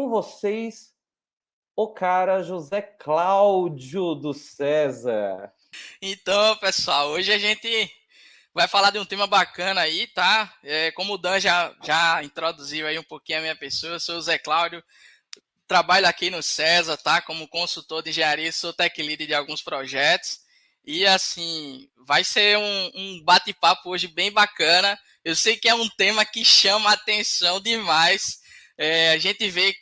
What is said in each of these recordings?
com vocês, o cara José Cláudio do César. Então, pessoal, hoje a gente vai falar de um tema bacana aí, tá? Como o Dan já introduziu aí um pouquinho a minha pessoa, eu sou o Zé Cláudio, trabalho aqui no César, tá? Como consultor de engenharia, sou tech lead de alguns projetos. E assim, vai ser um bate-papo hoje bem bacana. Eu sei que é um tema que chama a atenção demais. A gente vê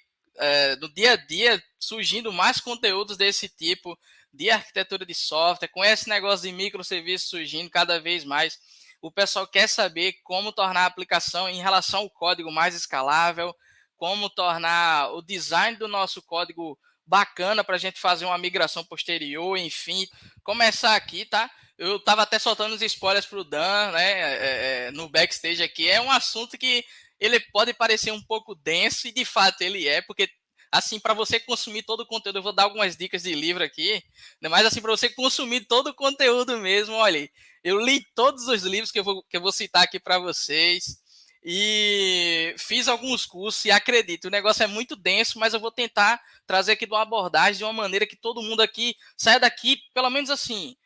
no dia a dia surgindo mais conteúdos desse tipo de arquitetura de software, com esse negócio de microserviços surgindo cada vez mais. O pessoal quer saber como tornar a aplicação em relação ao código mais escalável, como tornar o design do nosso código bacana para a gente fazer uma migração posterior, enfim. Começar aqui, tá? Eu estava até soltando os spoilers para o Dan, né, no backstage aqui. É um assunto que ele pode parecer um pouco denso, e de fato ele é, porque assim, para você consumir todo o conteúdo, eu vou dar algumas dicas de livro aqui, mas assim, para você consumir todo o conteúdo mesmo, olha, eu li todos os livros que eu vou citar aqui para vocês, e fiz alguns cursos, e acredito, o negócio é muito denso, mas eu vou tentar trazer aqui de uma abordagem, de uma maneira que todo mundo aqui saia daqui, pelo menos assim,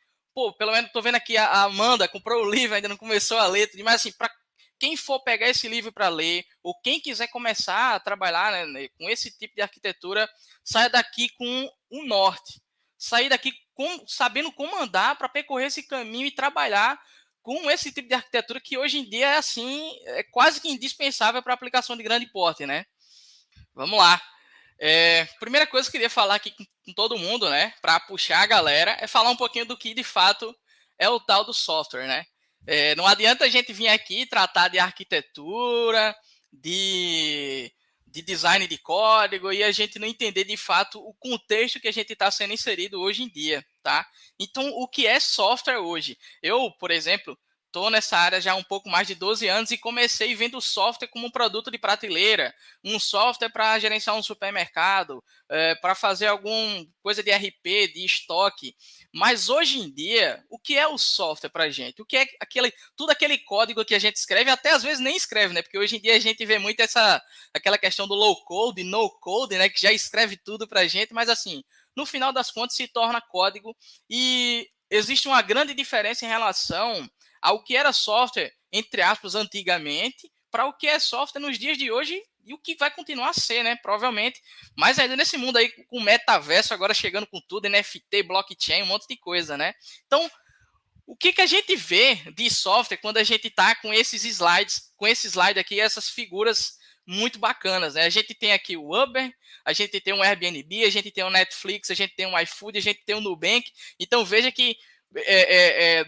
pelo menos tô vendo aqui a Amanda comprou o livro, ainda não começou a ler, mas assim, para quem for pegar esse livro para ler, ou quem quiser começar a trabalhar, né, com esse tipo de arquitetura, saia daqui com o norte. Sair daqui sabendo como andar para percorrer esse caminho e trabalhar com esse tipo de arquitetura que hoje em dia é assim, é quase que indispensável para aplicação de grande porte, né? Vamos lá. Primeira coisa que eu queria falar aqui com todo mundo, né, para puxar a galera, é falar um pouquinho do que de fato é o tal do software, né? Não adianta a gente vir aqui tratar de arquitetura, de design de código e a gente não entender de fato o contexto que a gente está sendo inserido hoje em dia, tá? Então, o que é software hoje? Eu, por exemplo, estou nessa área já há um pouco mais de 12 anos e comecei vendo software como um produto de prateleira, um software para gerenciar um supermercado, para fazer alguma coisa de RP, de estoque. Mas hoje em dia, o que é o software para a gente? O que é tudo aquele código que a gente escreve, até às vezes nem escreve, né? Porque hoje em dia a gente vê muito aquela questão do low code, no code, né? Que já escreve tudo para a gente, mas assim, no final das contas se torna código e existe uma grande diferença em relação ao que era software, entre aspas, antigamente, para o que é software nos dias de hoje e o que vai continuar a ser, né? Provavelmente. Mas ainda nesse mundo aí, com o metaverso agora chegando com tudo, NFT, blockchain, um monte de coisa, né? Então, o que a gente vê de software quando a gente está com esses slides, com esse slide aqui, essas figuras muito bacanas, né? A gente tem aqui o Uber, a gente tem um Airbnb, a gente tem o Netflix, a gente tem o iFood, a gente tem o Nubank. Então veja que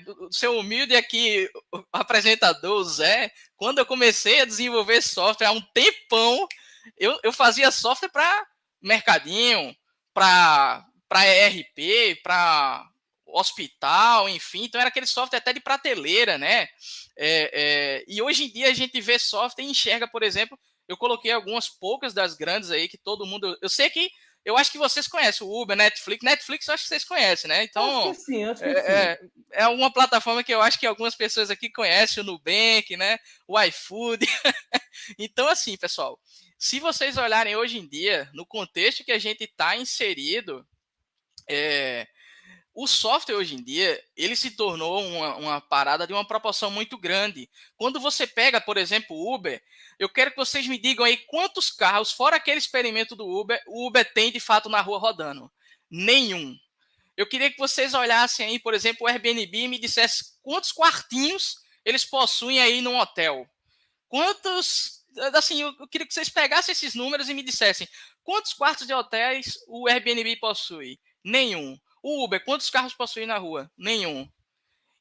do seu humilde aqui apresentador, Zé, quando eu comecei a desenvolver software há um tempão, eu fazia software para mercadinho, para ERP, para hospital, enfim, então era aquele software até de prateleira, né? E hoje em dia a gente vê software e enxerga, por exemplo, eu coloquei algumas poucas das grandes aí que todo mundo, eu sei que eu acho que vocês conhecem o Uber, Netflix eu acho que vocês conhecem, né? Acho que Então, sim, acho que sim. é uma plataforma que eu acho que algumas pessoas aqui conhecem, o Nubank, né? O iFood. Então, assim, pessoal, se vocês olharem hoje em dia, no contexto que a gente está inserido, o software hoje em dia, ele se tornou uma parada de uma proporção muito grande. Quando você pega, por exemplo, o Uber, eu quero que vocês me digam aí quantos carros, fora aquele experimento do Uber, o Uber tem de fato na rua rodando. Nenhum. Eu queria que vocês olhassem aí, por exemplo, o Airbnb e me dissessem quantos quartinhos eles possuem aí num hotel. Quantos... Assim, eu queria que vocês pegassem esses números e me dissessem quantos quartos de hotéis o Airbnb possui. Nenhum. O Uber, quantos carros possui na rua? Nenhum.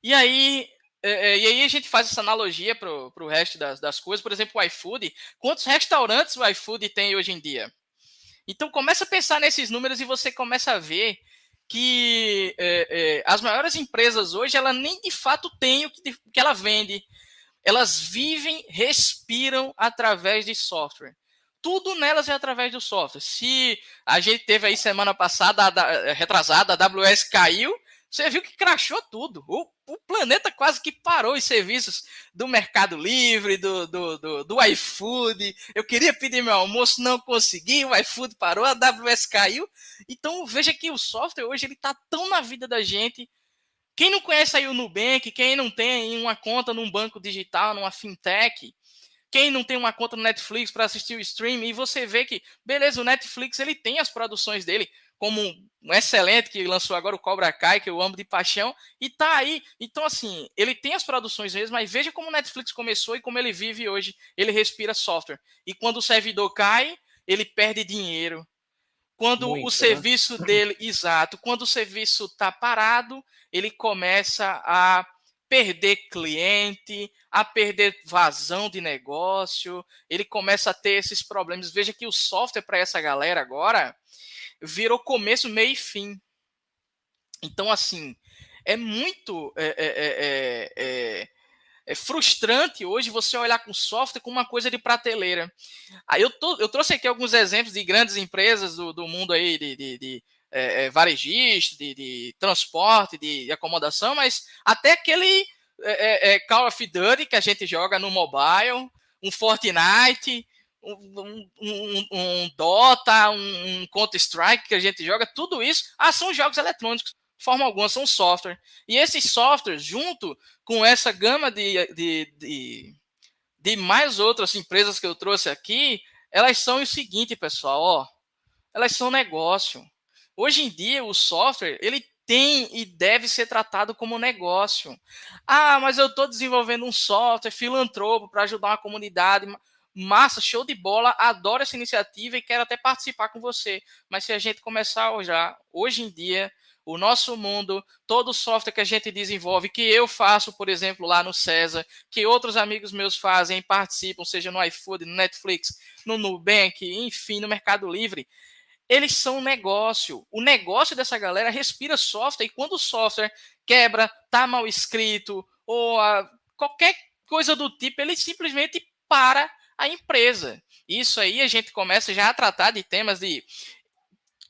E aí, a gente faz essa analogia para o resto das coisas. Por exemplo, o iFood. Quantos restaurantes o iFood tem hoje em dia? Então, começa a pensar nesses números e você começa a ver que as maiores empresas hoje, ela nem de fato tem o que ela vende. Elas vivem, respiram através de software. Tudo nelas é através do software. Se a gente teve aí semana passada, retrasada, a AWS caiu, você viu que crashou tudo. O planeta quase que parou os serviços do Mercado Livre, do iFood. Eu queria pedir meu almoço, não consegui, o iFood parou, a AWS caiu. Então veja que o software hoje ele está tão na vida da gente. Quem não conhece aí o Nubank, quem não tem uma conta num banco digital, numa fintech, quem não tem uma conta no Netflix para assistir o stream, e você vê que, beleza, o Netflix ele tem as produções dele, como um excelente que lançou agora o Cobra Kai, que eu amo de paixão, e tá aí. Então, assim, ele tem as produções mesmo, mas veja como o Netflix começou e como ele vive hoje. Ele respira software. E quando o servidor cai, ele perde dinheiro. Quando o Muito, né? serviço dele, exato, quando o serviço está parado, ele começa a perder cliente, a perder vazão de negócio, ele começa a ter esses problemas. Veja que o software para essa galera agora virou começo, meio e fim. Então, assim, é muito frustrante hoje você olhar com software como uma coisa de prateleira. Aí eu trouxe aqui alguns exemplos de grandes empresas do mundo aí de varejista, de transporte, de acomodação, mas até aquele Call of Duty que a gente joga no mobile, um Fortnite, um Dota, um Counter-Strike que a gente joga, tudo isso são jogos eletrônicos, de forma alguma, são software. E esses softwares, junto com essa gama de mais outras empresas que eu trouxe aqui, elas são o seguinte, pessoal, ó, elas são negócio. Hoje em dia, o software, ele tem e deve ser tratado como negócio. Mas eu estou desenvolvendo um software filantropo para ajudar uma comunidade. Massa, show de bola, adoro essa iniciativa e quero até participar com você. Mas se a gente começar já, hoje em dia, o nosso mundo, todo o software que a gente desenvolve, que eu faço, por exemplo, lá no César, que outros amigos meus fazem e participam, seja no iFood, no Netflix, no Nubank, enfim, no Mercado Livre, eles são um negócio. O negócio dessa galera respira software, e quando o software quebra, tá mal escrito, ou qualquer coisa do tipo, ele simplesmente para a empresa. Isso aí a gente começa já a tratar de temas de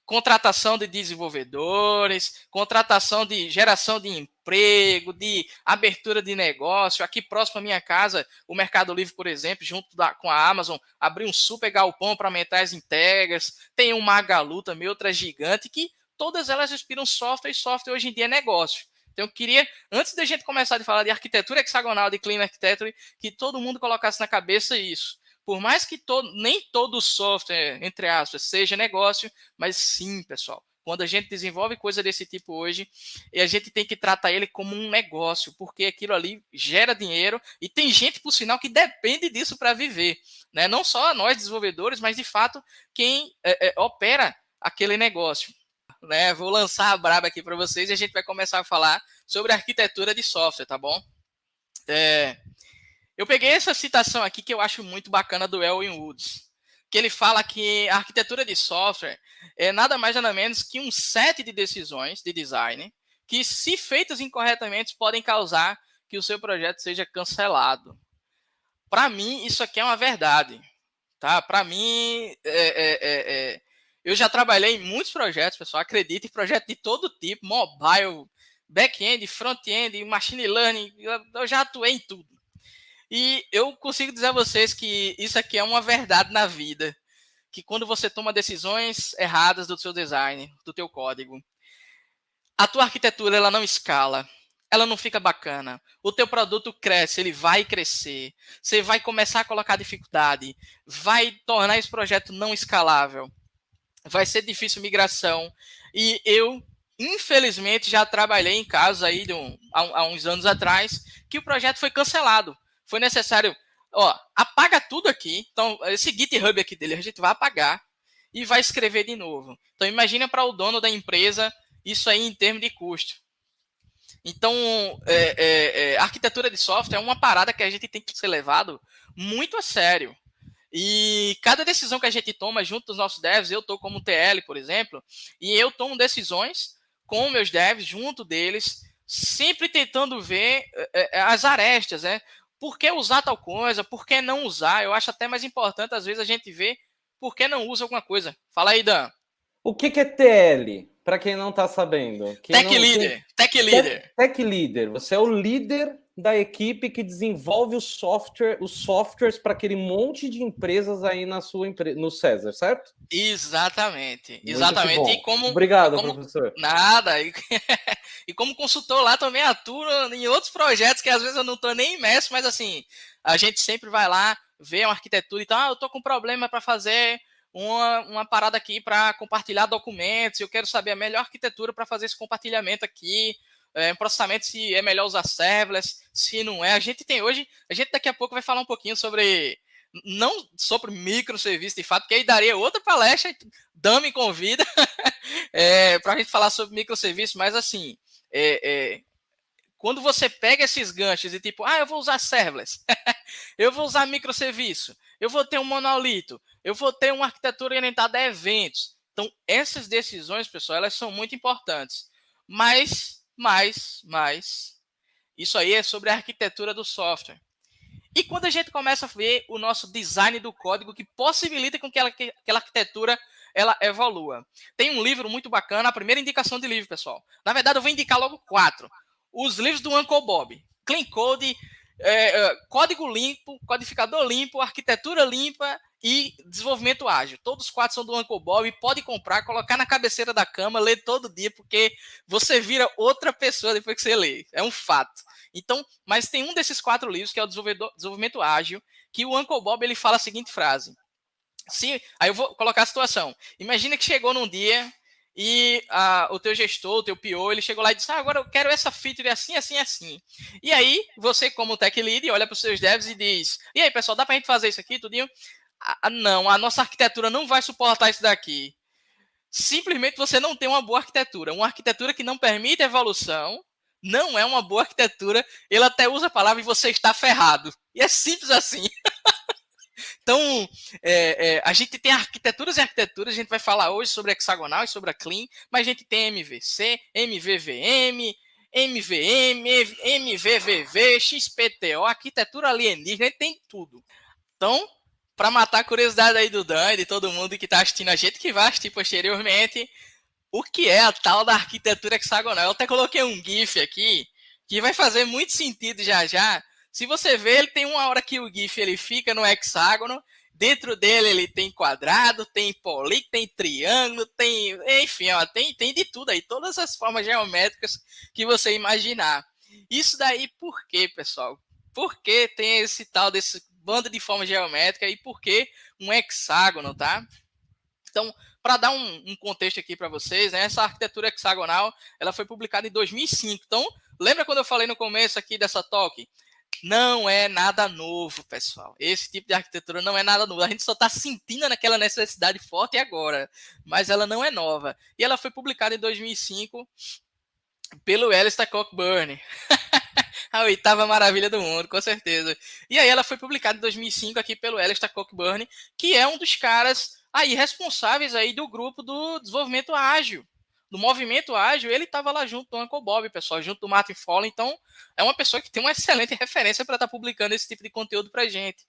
contratação de desenvolvedores, contratação de geração de emprego, de abertura de negócio. Aqui próximo à minha casa, o Mercado Livre, por exemplo, junto com a Amazon, abriu um super galpão para aumentar as entregas. Tem um Magalu também, outra gigante, que todas elas respiram software, e software hoje em dia é negócio. Então eu queria, antes da gente começar a falar de arquitetura hexagonal, de Clean Architecture, que todo mundo colocasse na cabeça isso. Por mais que nem todo software, entre aspas, seja negócio, mas sim, pessoal, quando a gente desenvolve coisa desse tipo hoje, a gente tem que tratar ele como um negócio, porque aquilo ali gera dinheiro e tem gente, por sinal, que depende disso para viver. Né? Não só nós desenvolvedores, mas de fato quem opera aquele negócio. Né? Vou lançar a braba aqui para vocês e a gente vai começar a falar sobre arquitetura de software, tá bom? Eu peguei essa citação aqui que eu acho muito bacana do Elwin Woods, que ele fala que a arquitetura de software é nada mais nada menos que um set de decisões de design que, se feitas incorretamente, podem causar que o seu projeto seja cancelado. Para mim, isso aqui é uma verdade. Tá? Para mim, eu já trabalhei em muitos projetos, pessoal, acredite, projetos de todo tipo, mobile, back-end, front-end, machine learning, eu já atuei em tudo. E eu consigo dizer a vocês que isso aqui é uma verdade na vida, que quando você toma decisões erradas do seu design, do teu código, a tua arquitetura ela não escala, ela não fica bacana. O teu produto cresce, ele vai crescer. Você vai começar a colocar dificuldade, vai tornar esse projeto não escalável. Vai ser difícil migração. E eu, infelizmente, já trabalhei em casos aí há uns anos atrás que o projeto foi cancelado. Foi necessário, apaga tudo aqui. Então, esse GitHub aqui dele, a gente vai apagar e vai escrever de novo. Então, imagina para o dono da empresa isso aí em termos de custo. Então, a arquitetura de software é uma parada que a gente tem que ser levado muito a sério. E cada decisão que a gente toma junto dos nossos devs, eu estou como TL, por exemplo, e eu tomo decisões com meus devs, junto deles, sempre tentando ver as arestas, né? Por que usar tal coisa? Por que não usar? Eu acho até mais importante, às vezes, a gente ver por que não usa alguma coisa. Fala aí, Dan. O que é TL? Para quem não está sabendo. Tech Leader. Tech Leader. Você é o líder da equipe que desenvolve os softwares para aquele monte de empresas aí na sua no César, certo? Exatamente. Muito que Exatamente. bom. E como Obrigado, professor. nada. E como consultor lá também atuo em outros projetos que às vezes eu não estou nem imerso, mas assim, a gente sempre vai lá, vê uma arquitetura e tal, eu estou com um problema para fazer uma parada aqui para compartilhar documentos, eu quero saber a melhor arquitetura para fazer esse compartilhamento aqui, processamento, se é melhor usar serverless, se não é. A gente daqui a pouco vai falar um pouquinho sobre, não sobre microserviço de fato, que aí daria outra palestra, Dami convida, para a gente falar sobre microserviço, mas assim, quando você pega esses ganchos e tipo, eu vou usar serverless, eu vou usar microserviço, eu vou ter um monolito, eu vou ter uma arquitetura orientada a eventos. Então, essas decisões, pessoal, elas são muito importantes. Mas, isso aí é sobre a arquitetura do software. E quando a gente começa a ver o nosso design do código que possibilita com que aquela arquitetura ela evolua. Tem um livro muito bacana, a primeira indicação de livro, pessoal. Na verdade, eu vou indicar logo 4. Os livros do Uncle Bob. Clean Code, código limpo, codificador limpo, arquitetura limpa e desenvolvimento ágil. Todos os 4 são do Uncle Bob. Pode comprar, colocar na cabeceira da cama, ler todo dia, porque você vira outra pessoa depois que você lê. É um fato. Então, mas tem um desses 4 livros, que é o Desenvolvimento Ágil, que o Uncle Bob ele fala a seguinte frase. Aí eu vou colocar a situação. Imagina que chegou num dia e o teu gestor, o teu PO, ele chegou lá e disse, agora eu quero essa feature assim, assim, assim. E aí, você como tech lead, olha para os seus devs e diz, e aí, pessoal, dá para a gente fazer isso aqui, tudinho? Não, a nossa arquitetura não vai suportar isso daqui. Simplesmente você não tem uma boa arquitetura. Uma arquitetura que não permite evolução não é uma boa arquitetura. Ele até usa a palavra e você está ferrado. E é simples assim. Então, a gente tem arquiteturas e arquiteturas, a gente vai falar hoje sobre hexagonal e sobre a clean, mas a gente tem MVC, MVVM, MVM, MVVV, XPTO, arquitetura alienígena, a gente tem tudo. Então, para matar a curiosidade aí do Dan e de todo mundo que está assistindo a gente, que vai assistir posteriormente, o que é a tal da arquitetura hexagonal? Eu até coloquei um GIF aqui, que vai fazer muito sentido já já. Se você ver, ele tem uma hora que o GIF ele fica no hexágono, dentro dele ele tem quadrado, tem polígono, tem triângulo, tem, enfim, tem de tudo aí, todas as formas geométricas que você imaginar. Isso daí por quê, pessoal? Por que tem esse tal desse bando de forma geométrica e por que um hexágono, tá? Então, para dar um contexto aqui para vocês, né, essa arquitetura hexagonal ela foi publicada em 2005. Então, lembra quando eu falei no começo aqui dessa talk? Não é nada novo, pessoal. Esse tipo de arquitetura não é nada novo. A gente só está sentindo naquela necessidade forte agora, mas ela não é nova. E ela foi publicada em 2005 pelo Alistair Cockburn. A 8ª maravilha do mundo, com certeza. E aí ela foi publicada em 2005 aqui pelo Alistair Cockburn, que é um dos caras aí responsáveis aí do grupo do desenvolvimento ágil, do movimento ágil. Ele estava lá junto do Uncle Bob, pessoal, junto do Martin Fowler. Então, é uma pessoa que tem uma excelente referência para estar publicando esse tipo de conteúdo para gente.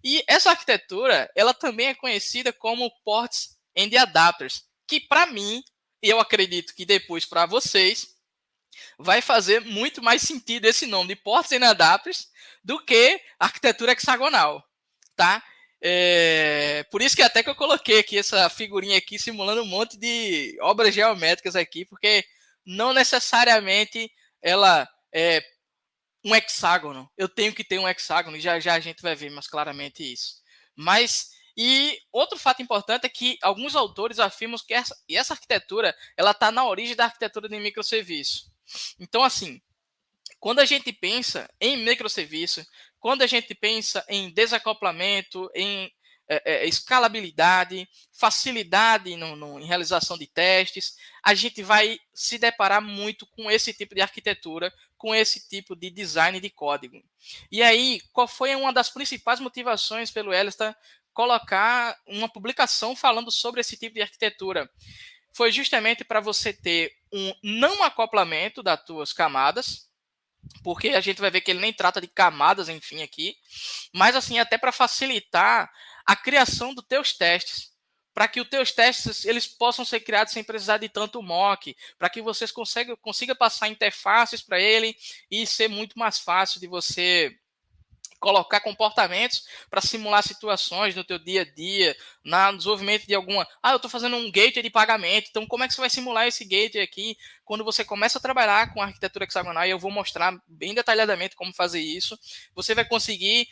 E essa arquitetura, ela também é conhecida como Ports and Adapters, que para mim, e eu acredito que depois para vocês, vai fazer muito mais sentido esse nome de Ports and Adapters do que arquitetura hexagonal, tá? Por isso que até que eu coloquei aqui essa figurinha aqui simulando um monte de obras geométricas aqui, porque não necessariamente ela é um hexágono. Eu tenho que ter um hexágono, e já já a gente vai ver mais claramente isso. E outro fato importante é que alguns autores afirmam que essa arquitetura ela está na origem da arquitetura de microserviço. Então, assim, quando a gente pensa em microserviço, quando a gente pensa em desacoplamento, em escalabilidade, facilidade em realização de testes, a gente vai se deparar muito com esse tipo de arquitetura, com esse tipo de design de código. E aí, qual foi uma das principais motivações pelo Alistair colocar uma publicação falando sobre esse tipo de arquitetura? Foi justamente para você ter um não acoplamento das tuas camadas, porque a gente vai ver que ele nem trata de camadas, enfim, aqui, mas assim, até para facilitar a criação dos teus testes. para que os teus testes eles possam ser criados sem precisar de tanto mock, para que vocês consigam passar interfaces para ele e ser muito mais fácil de você colocar comportamentos para simular situações no teu dia a dia, no desenvolvimento de alguma... eu estou fazendo um gateway de pagamento, então como é que você vai simular esse gateway aqui quando você começa a trabalhar com a arquitetura hexagonal? E eu vou mostrar bem detalhadamente como fazer isso. Você vai conseguir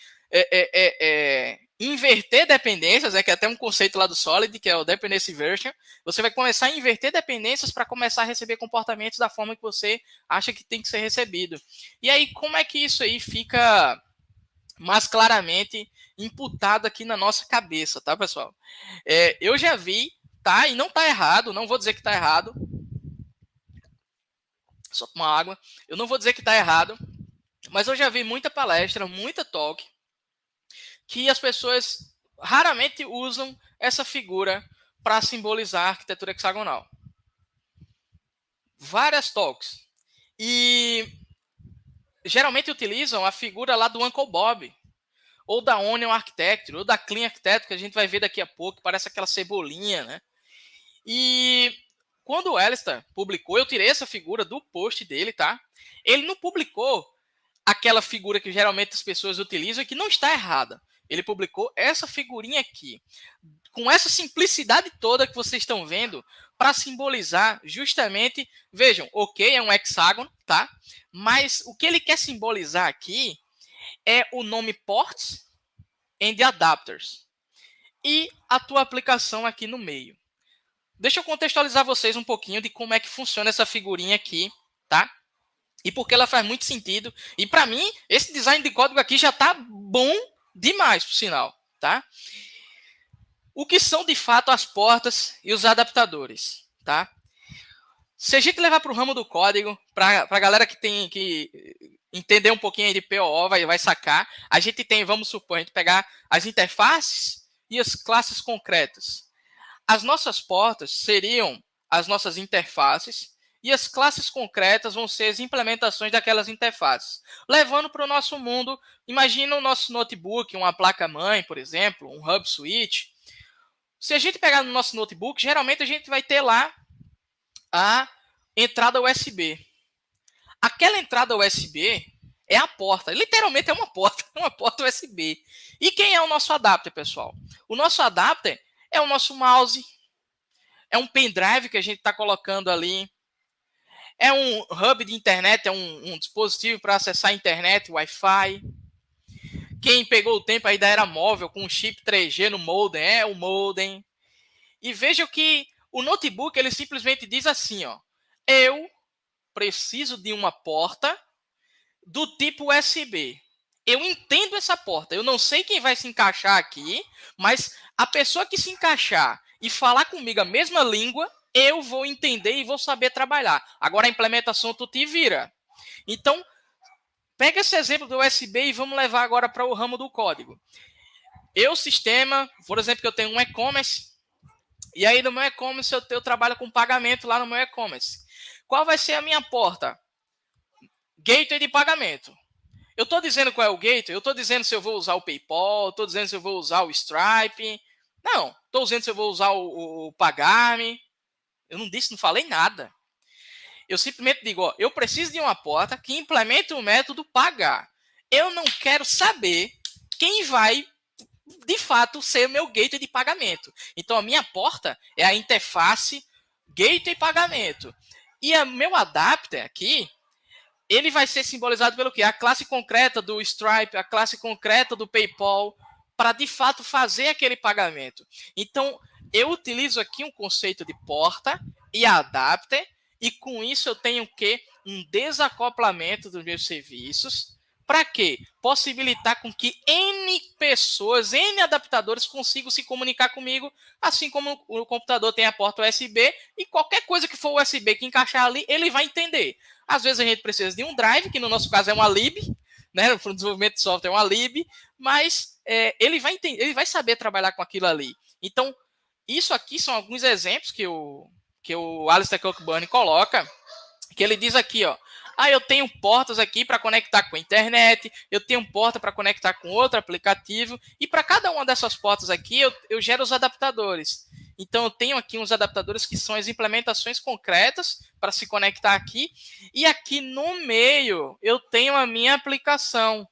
inverter dependências, que é até um conceito lá do Solid, que é o Dependency Inversion. Você vai começar a inverter dependências para começar a receber comportamentos da forma que você acha que tem que ser recebido. E aí, como é que isso aí fica mais claramente imputado aqui na nossa cabeça, tá, pessoal? Eu já vi, tá? E não tá errado, não vou dizer que tá errado. Só tomar água. Eu não vou dizer que tá errado, mas eu já vi muita palestra, muita talk, que as pessoas raramente usam essa figura para simbolizar a arquitetura hexagonal. Várias talks. E geralmente utilizam a figura lá do Uncle Bob, ou da Onion Architecture, ou da Clean Architecture, que a gente vai ver daqui a pouco, parece aquela cebolinha, né? E quando o Alistair publicou, eu tirei essa figura do post dele, tá? Ele não publicou aquela figura que geralmente as pessoas utilizam e que não está errada. Ele publicou essa figurinha aqui, com essa simplicidade toda que vocês estão vendo, para simbolizar justamente, vejam, ok, é um hexágono, tá? Mas o que ele quer simbolizar aqui é o nome ports and adapters e a tua aplicação aqui no meio. Deixa eu contextualizar vocês um pouquinho de como é que funciona essa figurinha aqui, tá? E porque ela faz muito sentido. E para mim, esse design de código aqui já tá bom demais, por sinal, tá? O que são de fato as portas e os adaptadores, tá? Se a gente levar para o ramo do código, para a galera que tem que entender um pouquinho de POO, vai sacar, a gente tem, vamos supor, a gente pegar as interfaces e as classes concretas. As nossas portas seriam as nossas interfaces e as classes concretas vão ser as implementações daquelas interfaces. Levando para o nosso mundo, imagina o nosso notebook, uma placa-mãe, por exemplo, um hub switch. Se a gente pegar no nosso notebook, geralmente a gente vai ter lá a entrada USB. Aquela entrada USB é a porta. Literalmente é uma porta USB. E quem é o nosso adapter, pessoal? O nosso adapter é o nosso mouse, é um pendrive que a gente está colocando ali, é um hub de internet, é um dispositivo para acessar a internet, Wi-Fi. Quem pegou o tempo aí da era móvel com um chip 3G no modem, é o modem. E veja que o notebook, ele simplesmente diz assim, ó, eu preciso de uma porta do tipo USB. Eu entendo essa porta, eu não sei quem vai se encaixar aqui, mas a pessoa que se encaixar e falar comigo a mesma língua, eu vou entender e vou saber trabalhar. Agora a implementação tu te vira. Então, pega esse exemplo do USB e vamos levar agora para o ramo do código. Sistema, por exemplo, que eu tenho um e-commerce, e aí no meu e-commerce eu trabalho com pagamento lá no meu e-commerce. Qual vai ser a minha porta? Gateway de pagamento. Eu estou dizendo qual é o gateway? Eu estou dizendo se eu vou usar o PayPal, estou dizendo se eu vou usar o Stripe. Não, estou dizendo se eu vou usar o Pagar.me. Eu não disse, não falei nada. Eu simplesmente digo, ó, eu preciso de uma porta que implemente o método pagar. Eu não quero saber quem vai, de fato, ser o meu gateway de pagamento. Então, a minha porta é a interface gateway pagamento. E o meu adapter aqui, ele vai ser simbolizado pelo quê? A classe concreta do Stripe, a classe concreta do PayPal, para de fato fazer aquele pagamento. Então, eu utilizo aqui um conceito de porta e adapter, e com isso eu tenho o quê? Um desacoplamento dos meus serviços. Para quê? Possibilitar com que N pessoas, N adaptadores consigam se comunicar comigo, assim como o computador tem a porta USB, e qualquer coisa que for USB que encaixar ali, ele vai entender. Às vezes a gente precisa de um drive, que no nosso caso é uma lib, né? Para o desenvolvimento de software é uma lib, mas ele vai entender, ele vai saber trabalhar com aquilo ali. Então, isso aqui são alguns exemplos que o Alistair Cockburn coloca, que ele diz aqui, ó, eu tenho portas aqui para conectar com a internet, eu tenho porta para conectar com outro aplicativo, e para cada uma dessas portas aqui eu gero os adaptadores. Então, eu tenho aqui uns adaptadores que são as implementações concretas para se conectar aqui. E aqui no meio, eu tenho a minha aplicação.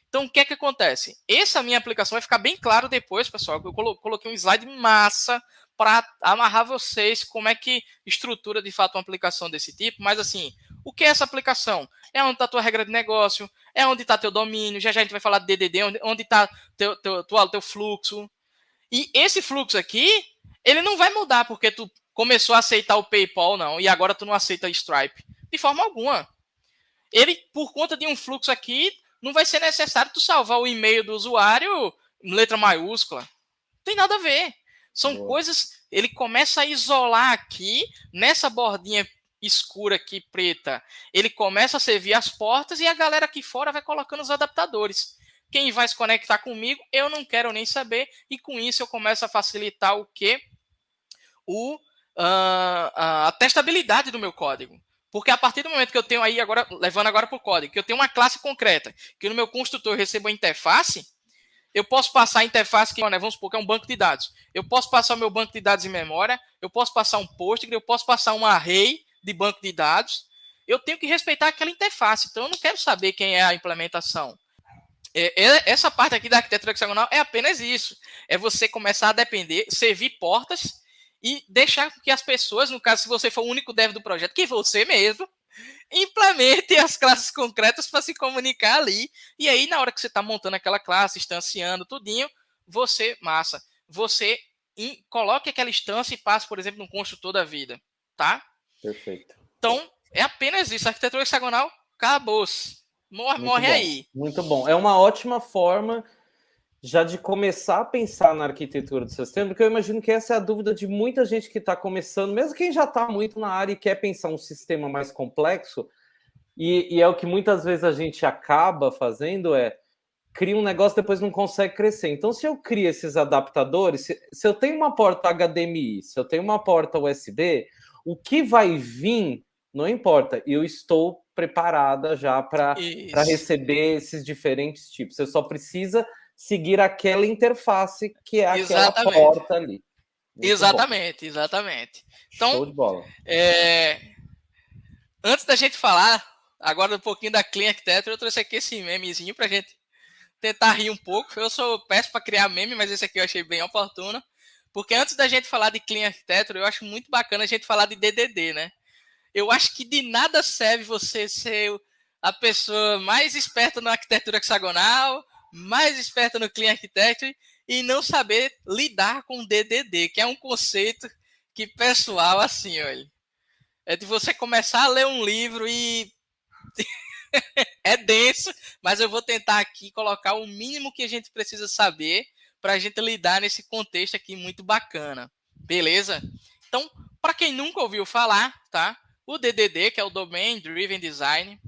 Então, o que é que acontece? Essa minha aplicação vai ficar bem claro depois, pessoal, que eu coloquei um slide massa para amarrar vocês como é que estrutura de fato uma aplicação desse tipo. Mas, assim, o que é essa aplicação? É onde está a tua regra de negócio, é onde está teu domínio, já a gente vai falar de DDD, onde está teu fluxo. E esse fluxo aqui, ele não vai mudar porque tu começou a aceitar o PayPal, não, e agora tu não aceita a Stripe. De forma alguma. Ele, por conta de um fluxo aqui, não vai ser necessário tu salvar o e-mail do usuário em letra maiúscula. Não tem nada a ver. São coisas... Ele começa a isolar aqui, nessa bordinha escura aqui, preta, ele começa a servir as portas e a galera aqui fora vai colocando os adaptadores. Quem vai se conectar comigo, eu não quero nem saber, e com isso eu começo a facilitar o quê? A testabilidade do meu código. Porque a partir do momento que eu tenho aí, agora levando agora para o código, que eu tenho uma classe concreta, que no meu construtor eu recebo a interface, eu posso passar a interface, que vamos supor que é um banco de dados. Eu posso passar o meu banco de dados em memória, eu posso passar um Postgre, eu posso passar um array de banco de dados. Eu tenho que respeitar aquela interface, então eu não quero saber quem é a implementação. Essa parte aqui da arquitetura hexagonal é apenas isso. É você começar a depender, servir portas e deixar que as pessoas, no caso, se você for o único dev do projeto, que você mesmo, implemente as classes concretas para se comunicar ali. E aí, na hora que você está montando aquela classe, instanciando tudinho, você coloque aquela instância e passe, por exemplo, no construtor da vida. Tá? Perfeito. Então, é apenas isso. A arquitetura hexagonal, acabou-se. Morre aí. Muito bom. É uma ótima forma já de começar a pensar na arquitetura do sistema, porque eu imagino que essa é a dúvida de muita gente que está começando, mesmo quem já está muito na área e quer pensar um sistema mais complexo, e é o que muitas vezes a gente acaba fazendo, cria um negócio e depois não consegue crescer. Então, se eu crio esses adaptadores, se eu tenho uma porta HDMI, se eu tenho uma porta USB, o que vai vir, não importa, eu estou preparada já para receber esses diferentes tipos. Você só precisa seguir aquela interface que é aquela porta ali. Exatamente. Então, show de bola. Antes da gente falar agora um pouquinho da Clean Architecture, eu trouxe aqui esse memezinho pra gente tentar rir um pouco. Eu sou péssimo para criar meme, mas esse aqui eu achei bem oportuno. Porque antes da gente falar de Clean Architecture, eu acho muito bacana a gente falar de DDD, né? Eu acho que de nada serve você ser a pessoa mais esperta na arquitetura hexagonal, mais esperta no Clean Architecture e não saber lidar com o DDD, que é um conceito que pessoal, assim, olha, é de você começar a ler um livro e é denso, mas eu vou tentar aqui colocar o mínimo que a gente precisa saber para a gente lidar nesse contexto aqui muito bacana. Beleza? Então, para quem nunca ouviu falar, tá? O DDD, que é o Domain Driven Design,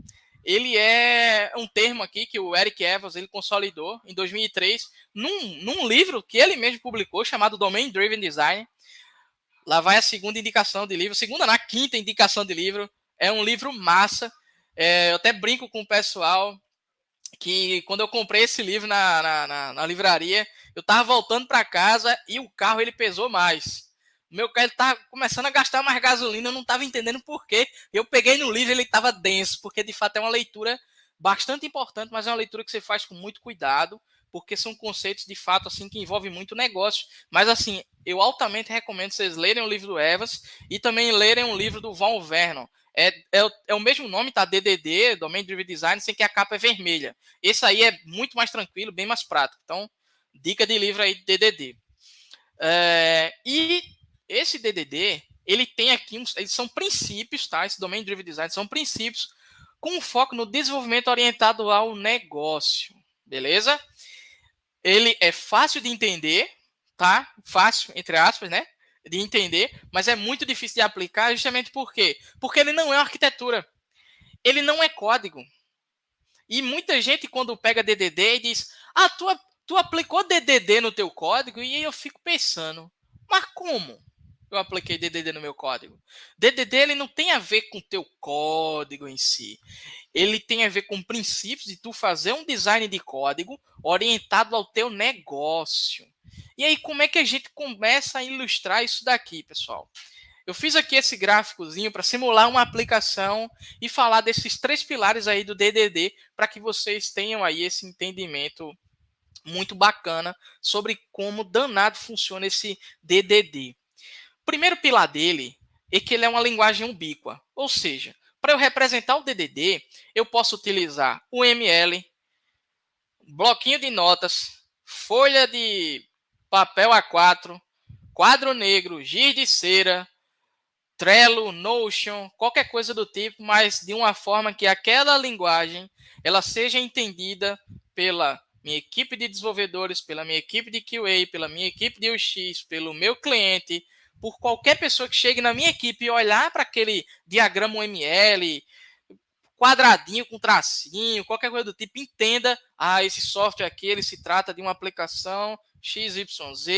ele é um termo aqui que o Eric Evans ele consolidou em 2003 num livro que ele mesmo publicou chamado Domain Driven Design. Lá vai a segunda indicação de livro, a quinta indicação de livro. É um livro massa. Eu até brinco com o pessoal que quando eu comprei esse livro na livraria, eu tava voltando para casa e o carro ele pesou mais. O meu carro estava começando a gastar mais gasolina, eu não estava entendendo por quê. Eu peguei no livro, ele estava denso, porque de fato é uma leitura bastante importante, mas é uma leitura que você faz com muito cuidado, porque são conceitos de fato assim que envolvem muito negócio. Mas assim, eu altamente recomendo vocês lerem o livro do Evans e também lerem um livro do Von Vernon. É o mesmo nome, tá? DDD, Domain Driven Design, sem que a capa é vermelha. Esse aí é muito mais tranquilo, bem mais prático. Então, dica de livro aí, DDD. E esse DDD, ele tem aqui, eles são princípios, tá? Esse Domain Driven Design são princípios com foco no desenvolvimento orientado ao negócio, beleza? Ele é fácil de entender, tá? Fácil, entre aspas, né? De entender, mas é muito difícil de aplicar justamente por quê? Porque ele não é uma arquitetura. Ele não é código. E muita gente, quando pega DDD, diz, tu aplicou DDD no teu código? E aí eu fico pensando, mas como eu apliquei DDD no meu código? DDD ele não tem a ver com o teu código em si. Ele tem a ver com princípios de tu fazer um design de código orientado ao teu negócio. E aí, como é que a gente começa a ilustrar isso daqui, pessoal? Eu fiz aqui esse gráficozinho para simular uma aplicação e falar desses 3 pilares aí do DDD para que vocês tenham aí esse entendimento muito bacana sobre como danado funciona esse DDD. O primeiro pilar dele é que ele é uma linguagem ubíqua, ou seja, para eu representar o DDD, eu posso utilizar o ML, bloquinho de notas, folha de papel A4, quadro negro, giz de cera, Trello, Notion, qualquer coisa do tipo, mas de uma forma que aquela linguagem ela seja entendida pela minha equipe de desenvolvedores, pela minha equipe de QA, pela minha equipe de UX, pelo meu cliente, por qualquer pessoa que chegue na minha equipe e olhar para aquele diagrama UML, quadradinho com tracinho, qualquer coisa do tipo, entenda, esse software aqui ele se trata de uma aplicação XYZ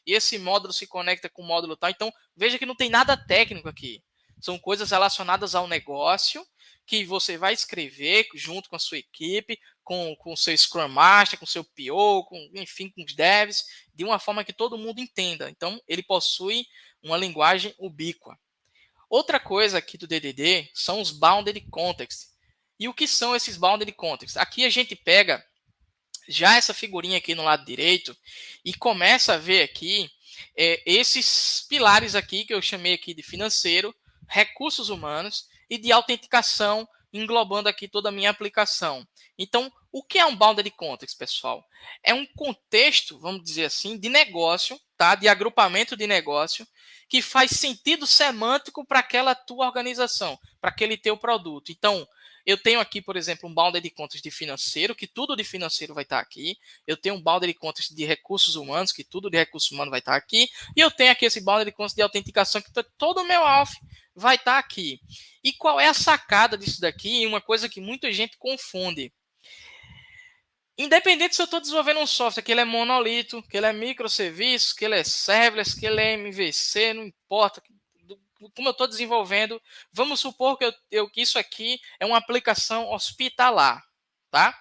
e esse módulo se conecta com o módulo tal. Então, veja que não tem nada técnico aqui. São coisas relacionadas ao negócio que você vai escrever junto com a sua equipe, com o seu Scrum Master, com o seu PO, enfim, com os devs, de uma forma que todo mundo entenda. Então, ele possui uma linguagem ubíqua. Outra coisa aqui do DDD são os Bounded Contexts. E o que são esses Bounded Contexts? Aqui a gente pega já essa figurinha aqui no lado direito e começa a ver aqui esses pilares aqui que eu chamei aqui de financeiro, recursos humanos e de autenticação, englobando aqui toda a minha aplicação. Então, o que é um Bounded Context, pessoal? É um contexto, vamos dizer assim, de negócio, tá? De agrupamento de negócio, que faz sentido semântico para aquela tua organização, para aquele teu produto. Então, eu tenho aqui, por exemplo, um bounded context de financeiro, que tudo de financeiro vai estar aqui. Eu tenho um bounded context de recursos humanos, que tudo de recursos humanos vai estar aqui. E eu tenho aqui esse bounded context de autenticação, que todo o meu auth vai estar aqui. E qual é a sacada disso daqui? Uma coisa que muita gente confunde. Independente se eu estou desenvolvendo um software que ele é monolito, que ele é microserviço, que ele é serverless, que ele é MVC, não importa como eu estou desenvolvendo, vamos supor que isso aqui é uma aplicação hospitalar, tá?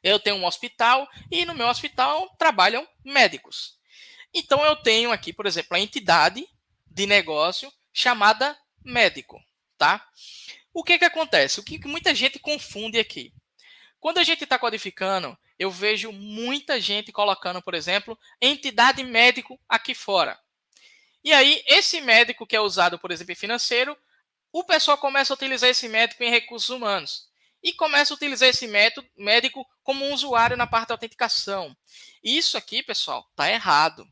Eu tenho um hospital e no meu hospital trabalham médicos. Então eu tenho aqui, por exemplo, a entidade de negócio chamada médico, tá? O que acontece? O que muita gente confunde aqui? Quando a gente está codificando, eu vejo muita gente colocando, por exemplo, entidade médico aqui fora. E aí, esse médico que é usado, por exemplo, em financeiro, o pessoal começa a utilizar esse médico em recursos humanos. E começa a utilizar esse médico como um usuário na parte da autenticação. Isso aqui, pessoal, está errado.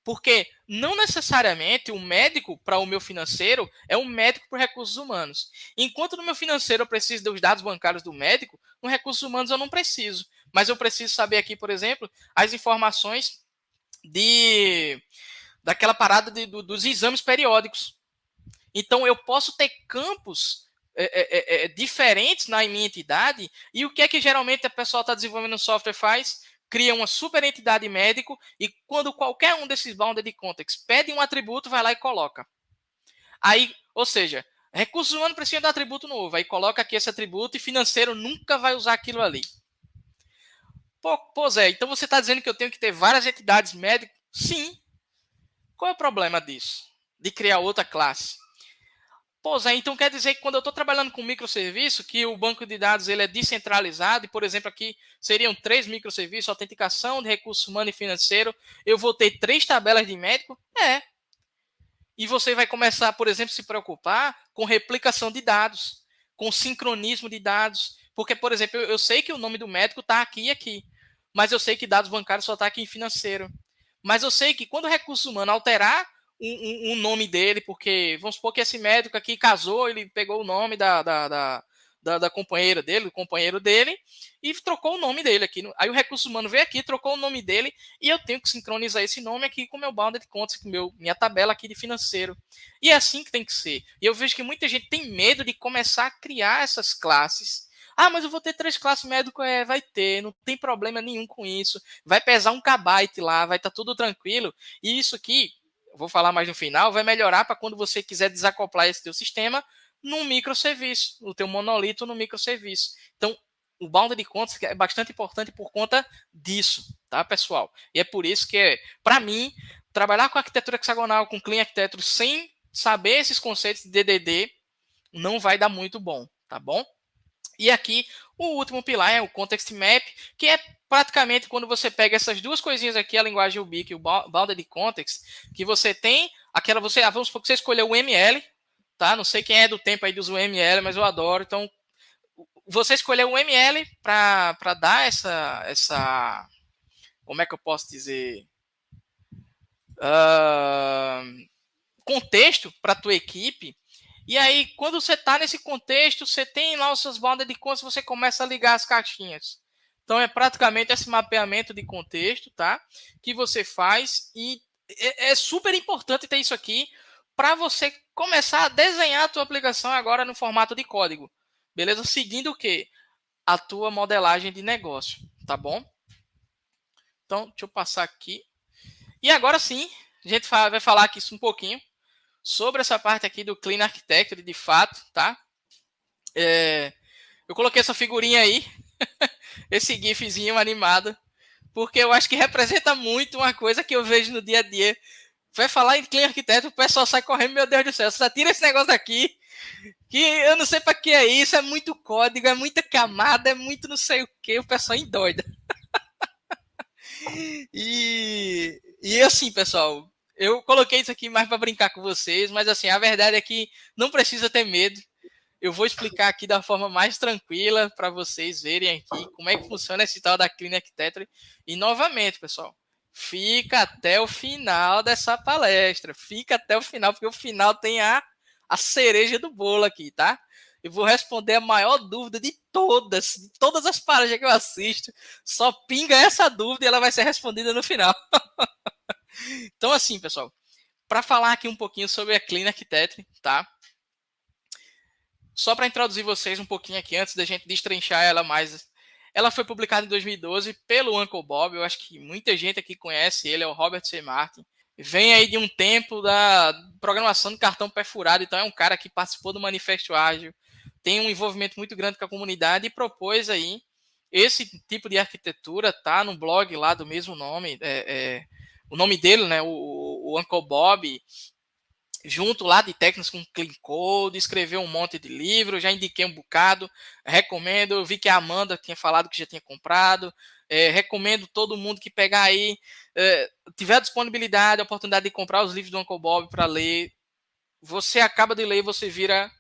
Porque não necessariamente o médico para o meu financeiro é um médico para recursos humanos. Enquanto no meu financeiro eu preciso dos dados bancários do médico, no recursos humanos eu não preciso. Mas eu preciso saber aqui, por exemplo, as informações daquela parada dos exames periódicos. Então, eu posso ter campos diferentes na minha entidade. E o que é que geralmente a pessoa está desenvolvendo um software faz? Cria uma super entidade médico e quando qualquer um desses bounded contexts pede um atributo, vai lá e coloca. Aí, ou seja, recursos humanos precisam de um atributo novo. Aí coloca aqui esse atributo e financeiro nunca vai usar aquilo ali. Pô, Zé, então você está dizendo que eu tenho que ter várias entidades médicas? Sim. Qual é o problema disso? De criar outra classe? Pô, Zé, então quer dizer que quando eu estou trabalhando com microserviço, que o banco de dados ele é descentralizado, e, por exemplo, aqui seriam 3 microserviços, autenticação de recurso humano e financeiro, eu vou ter 3 tabelas de médico? É. E você vai começar, por exemplo, a se preocupar com replicação de dados, com sincronismo de dados. Porque, por exemplo, eu sei que o nome do médico está aqui e aqui, mas eu sei que dados bancários só está aqui em financeiro. Mas eu sei que quando o recurso humano alterar um nome dele, porque vamos supor que esse médico aqui casou, ele pegou o nome da companheira dele, do companheiro dele, e trocou o nome dele aqui. Aí o recurso humano veio aqui, trocou o nome dele, e eu tenho que sincronizar esse nome aqui com o meu bounded context, com minha tabela aqui de financeiro. E é assim que tem que ser. E eu vejo que muita gente tem medo de começar a criar essas classes. Ah, mas eu vou ter 3 classes médico, vai ter, não tem problema nenhum com isso. Vai pesar 1 KB lá, vai estar tudo tranquilo. E isso aqui, vou falar mais no final, vai melhorar para quando você quiser desacoplar esse teu sistema num microserviço, o teu monolito no microserviço. Então, o bounded context é bastante importante por conta disso, tá, pessoal? E é por isso que, para mim, trabalhar com arquitetura hexagonal, com Clean Architecture, sem saber esses conceitos de DDD, não vai dar muito bom, tá bom? E aqui, o último pilar é o Context Map, que é praticamente quando você pega essas duas coisinhas aqui, a linguagem UBIC e o Bounded Context, que você tem aquela, vamos supor que você escolheu o ML, tá? Não sei quem é do tempo aí dos UML, mas eu adoro. Então, você escolheu o ML para dar essa, como é que eu posso dizer, contexto para a tua equipe. E aí, quando você está nesse contexto, você tem lá os seus bounded context, você começa a ligar as caixinhas. Então, é praticamente esse mapeamento de contexto, tá? Que você faz, e é super importante ter isso aqui para você começar a desenhar a tua aplicação agora no formato de código. Beleza? Seguindo o quê? A tua modelagem de negócio, tá bom? Então, deixa eu passar aqui. E agora sim, a gente vai falar aqui um pouquinho sobre essa parte aqui do Clean Architecture, de fato, tá? Eu coloquei essa figurinha aí, esse gifzinho animado, porque eu acho que representa muito uma coisa que eu vejo no dia a dia. Vai falar em Clean Architecture, o pessoal sai correndo, meu Deus do céu, só tira esse negócio daqui, que eu não sei para que é isso, é muito código, é muita camada, é muito não sei o que, o pessoal endoida. E assim, pessoal, eu coloquei isso aqui mais para brincar com vocês, mas assim, a verdade é que não precisa ter medo. Eu vou explicar aqui da forma mais tranquila para vocês verem aqui como é que funciona esse tal da Clean Architecture. E novamente, pessoal, fica até o final dessa palestra. Fica até o final, porque o final tem a cereja do bolo aqui, tá? Eu vou responder a maior dúvida de todas as palestras que eu assisto. Só pinga essa dúvida e ela vai ser respondida no final. Então, assim, pessoal, para falar aqui um pouquinho sobre a Clean Architecture, tá? Só para introduzir vocês um pouquinho aqui, antes da gente destrinchar ela mais. Ela foi publicada em 2012 pelo Uncle Bob. Eu acho que muita gente aqui conhece ele, é o Robert C. Martin. Vem aí de um tempo da programação de cartão perfurado, então é um cara que participou do Manifesto Ágil, tem um envolvimento muito grande com a comunidade e propôs aí esse tipo de arquitetura, tá no blog lá do mesmo nome, o nome dele, né, o Uncle Bob, junto lá de técnicos com Clean Code, escreveu um monte de livros, já indiquei um bocado, recomendo, eu vi que a Amanda tinha falado que já tinha comprado, recomendo todo mundo que pegar aí, tiver a disponibilidade, a oportunidade de comprar os livros do Uncle Bob para ler, você acaba de ler e você vira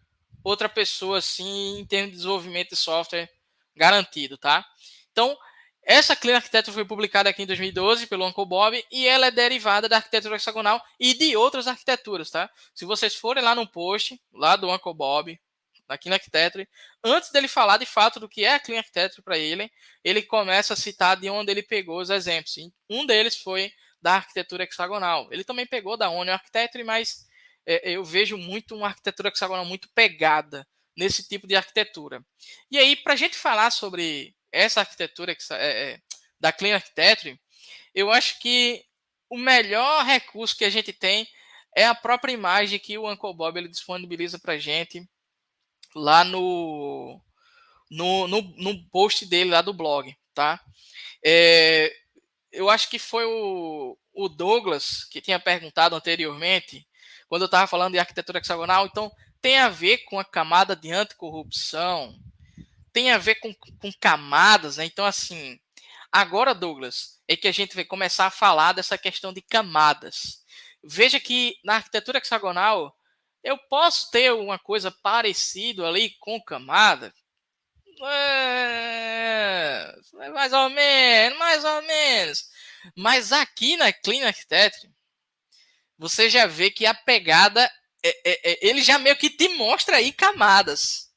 outra pessoa, assim, em termos de desenvolvimento de software garantido, tá? Então, essa Clean Architecture foi publicada aqui em 2012 pelo Uncle Bob e ela é derivada da arquitetura hexagonal e de outras arquiteturas, tá? Se vocês forem lá no post, lá do Uncle Bob, da Clean Architecture, antes dele falar de fato do que é a Clean Architecture para ele começa a citar de onde ele pegou os exemplos. Um deles foi da arquitetura hexagonal. Ele também pegou da Onion Architecture, mas eu vejo muito uma arquitetura hexagonal muito pegada nesse tipo de arquitetura. E aí, para a gente falar sobre essa arquitetura da Clean Architecture, eu acho que o melhor recurso que a gente tem é a própria imagem que o Uncle Bob ele disponibiliza para a gente lá no post dele lá do blog, tá? Eu acho que foi o Douglas que tinha perguntado anteriormente, quando eu estava falando de arquitetura hexagonal, então tem a ver com a camada de anticorrupção, tem a ver com camadas, né? Então, assim, agora, Douglas, é que a gente vai começar a falar dessa questão de camadas. Veja que na arquitetura hexagonal, eu posso ter uma coisa parecida ali com camada, mais ou menos, mais ou menos. Mas aqui na Clean Architecture, você já vê que a pegada, ele já meio que te mostra aí camadas.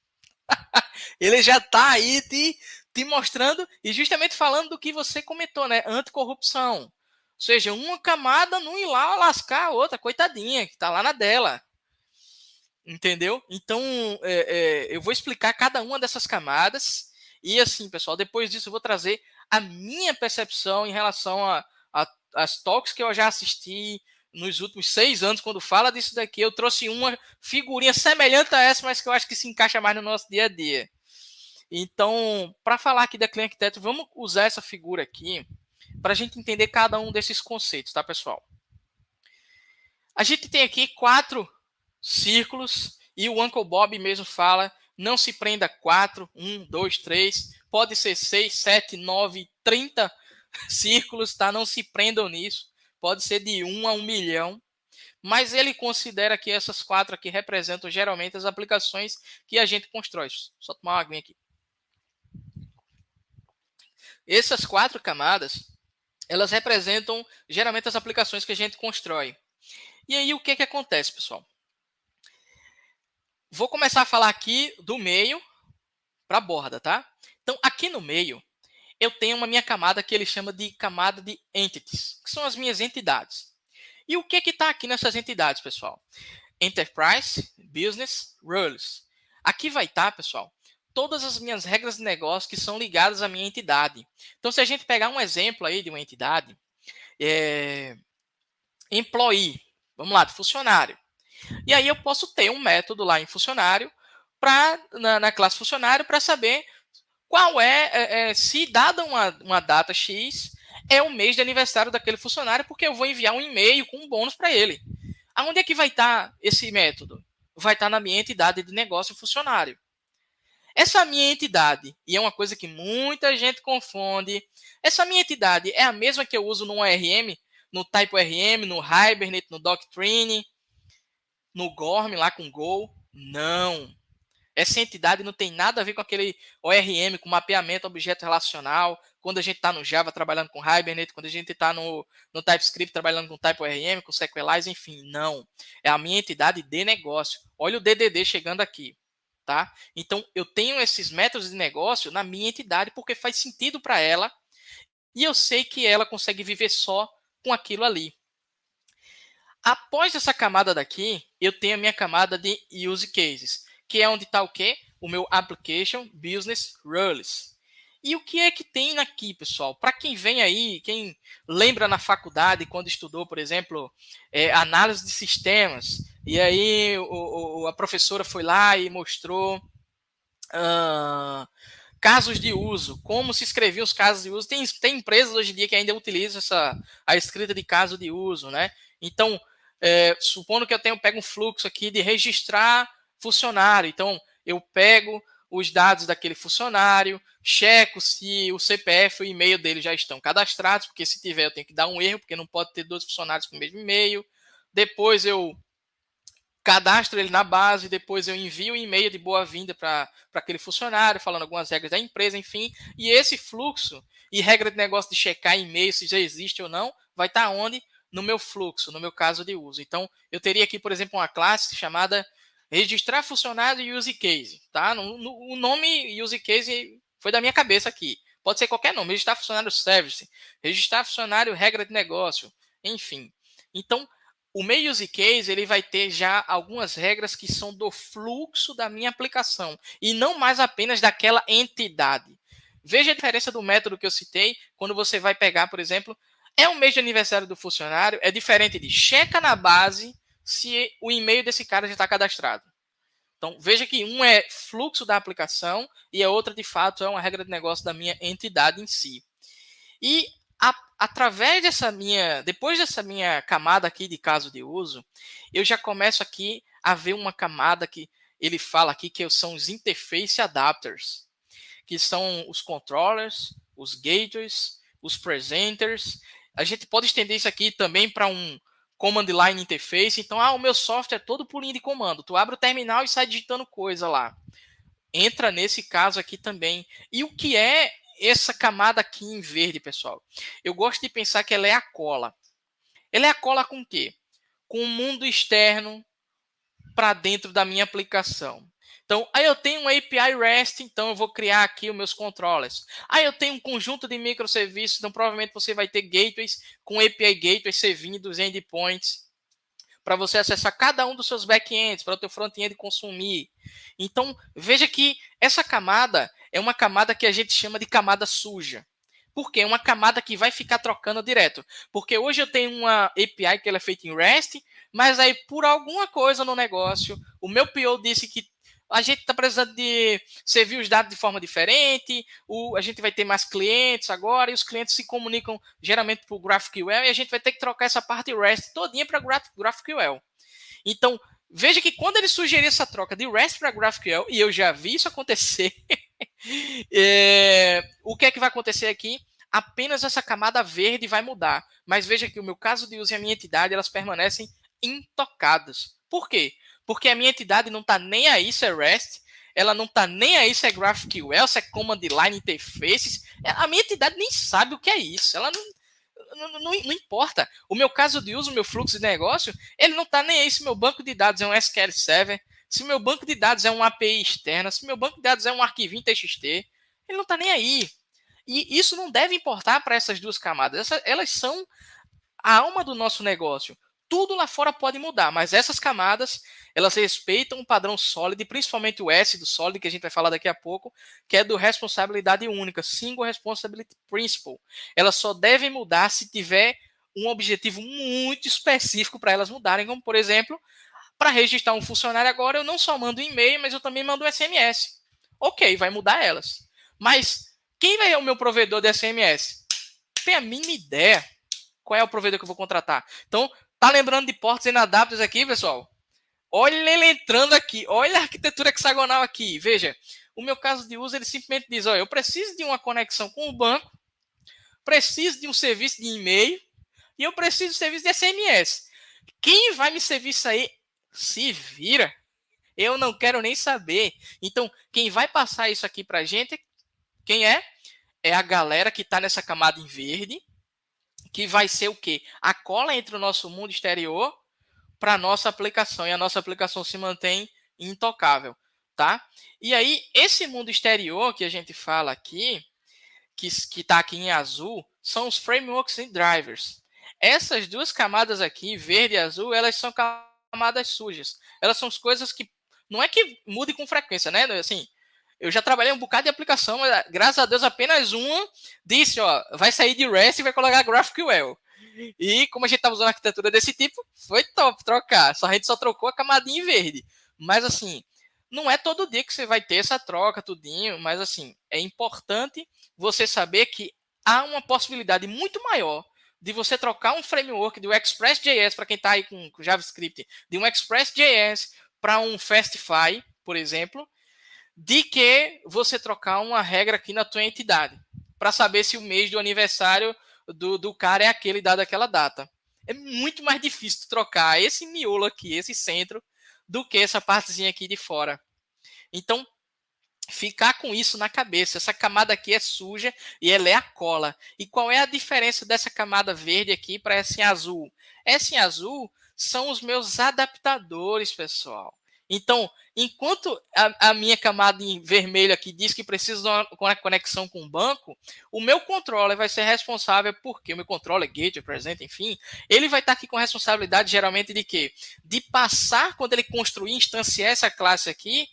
Ele já está aí te mostrando e justamente falando do que você comentou, né? Anticorrupção. Ou seja, uma camada não ir lá lascar a outra, coitadinha, que está lá na dela. Entendeu? Então, eu vou explicar cada uma dessas camadas. E assim, pessoal, depois disso eu vou trazer a minha percepção em relação às talks que eu já assisti nos últimos 6 anos. Quando fala disso daqui, eu trouxe uma figurinha semelhante a essa, mas que eu acho que se encaixa mais no nosso dia a dia. Então, para falar aqui da Clean Architecture, vamos usar essa figura aqui. para a gente entender cada um desses conceitos, tá, pessoal? A gente tem aqui 4 círculos e o Uncle Bob mesmo fala, não se prenda a 4, 1, 2, 3, pode ser 6, 7, 9, 30 círculos, tá? Não se prendam nisso, pode ser de 1 a 1 milhão, mas ele considera que essas 4 aqui representam geralmente as aplicações que a gente constrói. Só tomar uma aguinha aqui. Essas 4 camadas, elas representam geralmente as aplicações que a gente constrói. E aí o que acontece, pessoal? Vou começar a falar aqui do meio para a borda, tá? Então, aqui no meio, eu tenho uma minha camada que ele chama de camada de entities, que são as minhas entidades. E o que está aqui nessas entidades, pessoal? Enterprise, Business, Rules. Aqui vai estar, pessoal, todas as minhas regras de negócio que são ligadas à minha entidade. Então, se a gente pegar um exemplo aí de uma entidade, employee, vamos lá, de funcionário. E aí eu posso ter um método lá em funcionário, na classe funcionário, para saber qual se dada uma data X, é o mês de aniversário daquele funcionário, porque eu vou enviar um e-mail com um bônus para ele. Aonde é que vai estar esse método? Vai estar na minha entidade de negócio funcionário. Essa minha entidade, e é uma coisa que muita gente confunde, essa minha entidade é a mesma que eu uso no ORM, no TypeORM, no Hibernate, no Doctrine, no Gorm, lá com Go? Não. Essa entidade não tem nada a ver com aquele ORM, com mapeamento objeto relacional, quando a gente está no Java trabalhando com Hibernate, quando a gente está no TypeScript trabalhando com TypeORM, com Sequelize, enfim, não. É a minha entidade de negócio. Olha o DDD chegando aqui, tá? Então, eu tenho esses métodos de negócio na minha entidade porque faz sentido para ela e eu sei que ela consegue viver só com aquilo ali. Após essa camada daqui, eu tenho a minha camada de Use Cases, que é onde está o quê? O meu Application Business Rules. E o que é que tem aqui, pessoal? Para quem vem aí, quem lembra na faculdade, quando estudou, por exemplo, análise de sistemas, e aí a professora foi lá e mostrou casos de uso, como se escreviam os casos de uso. Tem empresas hoje em dia que ainda utilizam a escrita de caso de uso, né? Então, supondo que eu pego um fluxo aqui de registrar funcionário. Então, eu pego os dados daquele funcionário, checo se o CPF e o e-mail dele já estão cadastrados, porque se tiver eu tenho que dar um erro, porque não pode ter 2 funcionários com o mesmo e-mail. Depois eu cadastro ele na base, depois eu envio um e-mail de boa-vinda para aquele funcionário, falando algumas regras da empresa, enfim. E esse fluxo e regra de negócio de checar e-mail se já existe ou não, vai estar onde? No meu fluxo, no meu caso de uso. Então, eu teria aqui, por exemplo, uma classe chamada registrar funcionário use case, tá? O nome use case foi da minha cabeça aqui. Pode ser qualquer nome, registrar funcionário service, registrar funcionário regra de negócio, enfim. Então, o meu use case ele vai ter já algumas regras que são do fluxo da minha aplicação e não mais apenas daquela entidade. Veja a diferença do método que eu citei quando você vai pegar, por exemplo, é o mês de aniversário do funcionário, é diferente de checa na base se o e-mail desse cara já está cadastrado. Então, veja que um é fluxo da aplicação e a outra, de fato, é uma regra de negócio da minha entidade em si. E através depois dessa minha camada aqui de caso de uso, eu já começo aqui a ver uma camada que ele fala aqui que são os interface adapters, que são os controllers, os gateways, os presenters. A gente pode estender isso aqui também para um command line interface. Então, o meu software é todo por linha de comando. Tu abre o terminal e sai digitando coisa lá. Entra nesse caso aqui também. E o que é essa camada aqui em verde, pessoal? Eu gosto de pensar que ela é a cola. Ela é a cola com o quê? Com o mundo externo para dentro da minha aplicação. Então, aí eu tenho um API REST, então eu vou criar aqui os meus controllers. Aí eu tenho um conjunto de microserviços, então provavelmente você vai ter gateways com API gateways servindo dos endpoints para você acessar cada um dos seus backends, para o teu front-end consumir. Então, veja que essa camada é uma camada que a gente chama de camada suja. Por quê? É uma camada que vai ficar trocando direto. Porque hoje eu tenho uma API que ela é feita em REST, mas aí por alguma coisa no negócio, o meu PO disse que a gente está precisando de servir os dados de forma diferente, a gente vai ter mais clientes agora, e os clientes se comunicam geralmente por GraphQL, e a gente vai ter que trocar essa parte REST todinha para GraphQL. Então, veja que quando ele sugeriu essa troca de REST para GraphQL, e eu já vi isso acontecer, o que é que vai acontecer aqui? Apenas essa camada verde vai mudar. Mas veja que o meu caso de uso e a minha entidade, elas permanecem intocadas. Por quê? Porque a minha entidade não está nem aí se é REST, ela não está nem aí se é GraphQL, se é Command Line Interfaces. A minha entidade nem sabe o que é isso. Ela não importa. O meu caso de uso, o meu fluxo de negócio, ele não está nem aí se meu banco de dados é um SQL Server, se meu banco de dados é uma API externa, se meu banco de dados é um arquivinho TXT, ele não está nem aí. E isso não deve importar para essas duas camadas. Elas são a alma do nosso negócio. Tudo lá fora pode mudar, mas essas camadas, elas respeitam um padrão Solid, principalmente o S do Solid, que a gente vai falar daqui a pouco, que é do responsabilidade única, Single Responsibility Principle. Elas só devem mudar se tiver um objetivo muito específico para elas mudarem, como, por exemplo, para registrar um funcionário agora, eu não só mando um e-mail, mas eu também mando um SMS. Ok, vai mudar elas. Mas quem vai ser o meu provedor de SMS? Tem a mínima ideia qual é o provedor que eu vou contratar. Então, tá lembrando de portas e adapters aqui, pessoal? Olha ele entrando aqui. Olha a arquitetura hexagonal aqui. Veja, o meu caso de uso, ele simplesmente diz, olha, eu preciso de uma conexão com o banco, preciso de um serviço de e-mail e eu preciso de serviço de SMS. Quem vai me servir isso aí, se vira. Eu não quero nem saber. Então, quem vai passar isso aqui pra gente, quem é? É a galera que está nessa camada em verde, que vai ser o quê? A cola entre o nosso mundo exterior para a nossa aplicação. E a nossa aplicação se mantém intocável, tá? E aí, esse mundo exterior que a gente fala aqui, que está aqui em azul, são os frameworks e drivers. Essas duas camadas aqui, verde e azul, elas são camadas sujas. Elas são as coisas que não é que mude com frequência, né? Assim, eu já trabalhei um bocado de aplicação, mas graças a Deus apenas uma disse, ó, vai sair de REST e vai colocar GraphQL. E como a gente estava usando arquitetura desse tipo, foi top trocar. A gente só trocou a camadinha em verde. Mas assim, não é todo dia que você vai ter essa troca, tudinho. Mas assim, é importante você saber que há uma possibilidade muito maior de você trocar um framework do Express.js, para quem está aí com JavaScript, de um Express.js para um Fastify, por exemplo, de que você trocar uma regra aqui na tua entidade, para saber se o mês do aniversário do cara é aquele dado aquela data. É muito mais difícil trocar esse miolo aqui, esse centro, do que essa partezinha aqui de fora. Então, ficar com isso na cabeça. Essa camada aqui é suja e ela é a cola. E qual é a diferença dessa camada verde aqui para essa em azul? Essa em azul são os meus adaptadores, pessoal. Então, enquanto a minha camada em vermelho aqui diz que precisa de uma conexão com o banco, o meu controller vai ser responsável, porque o meu controller, gateway, presente, enfim, ele vai estar aqui com responsabilidade geralmente de quê? De passar, quando ele construir, instanciar essa classe aqui,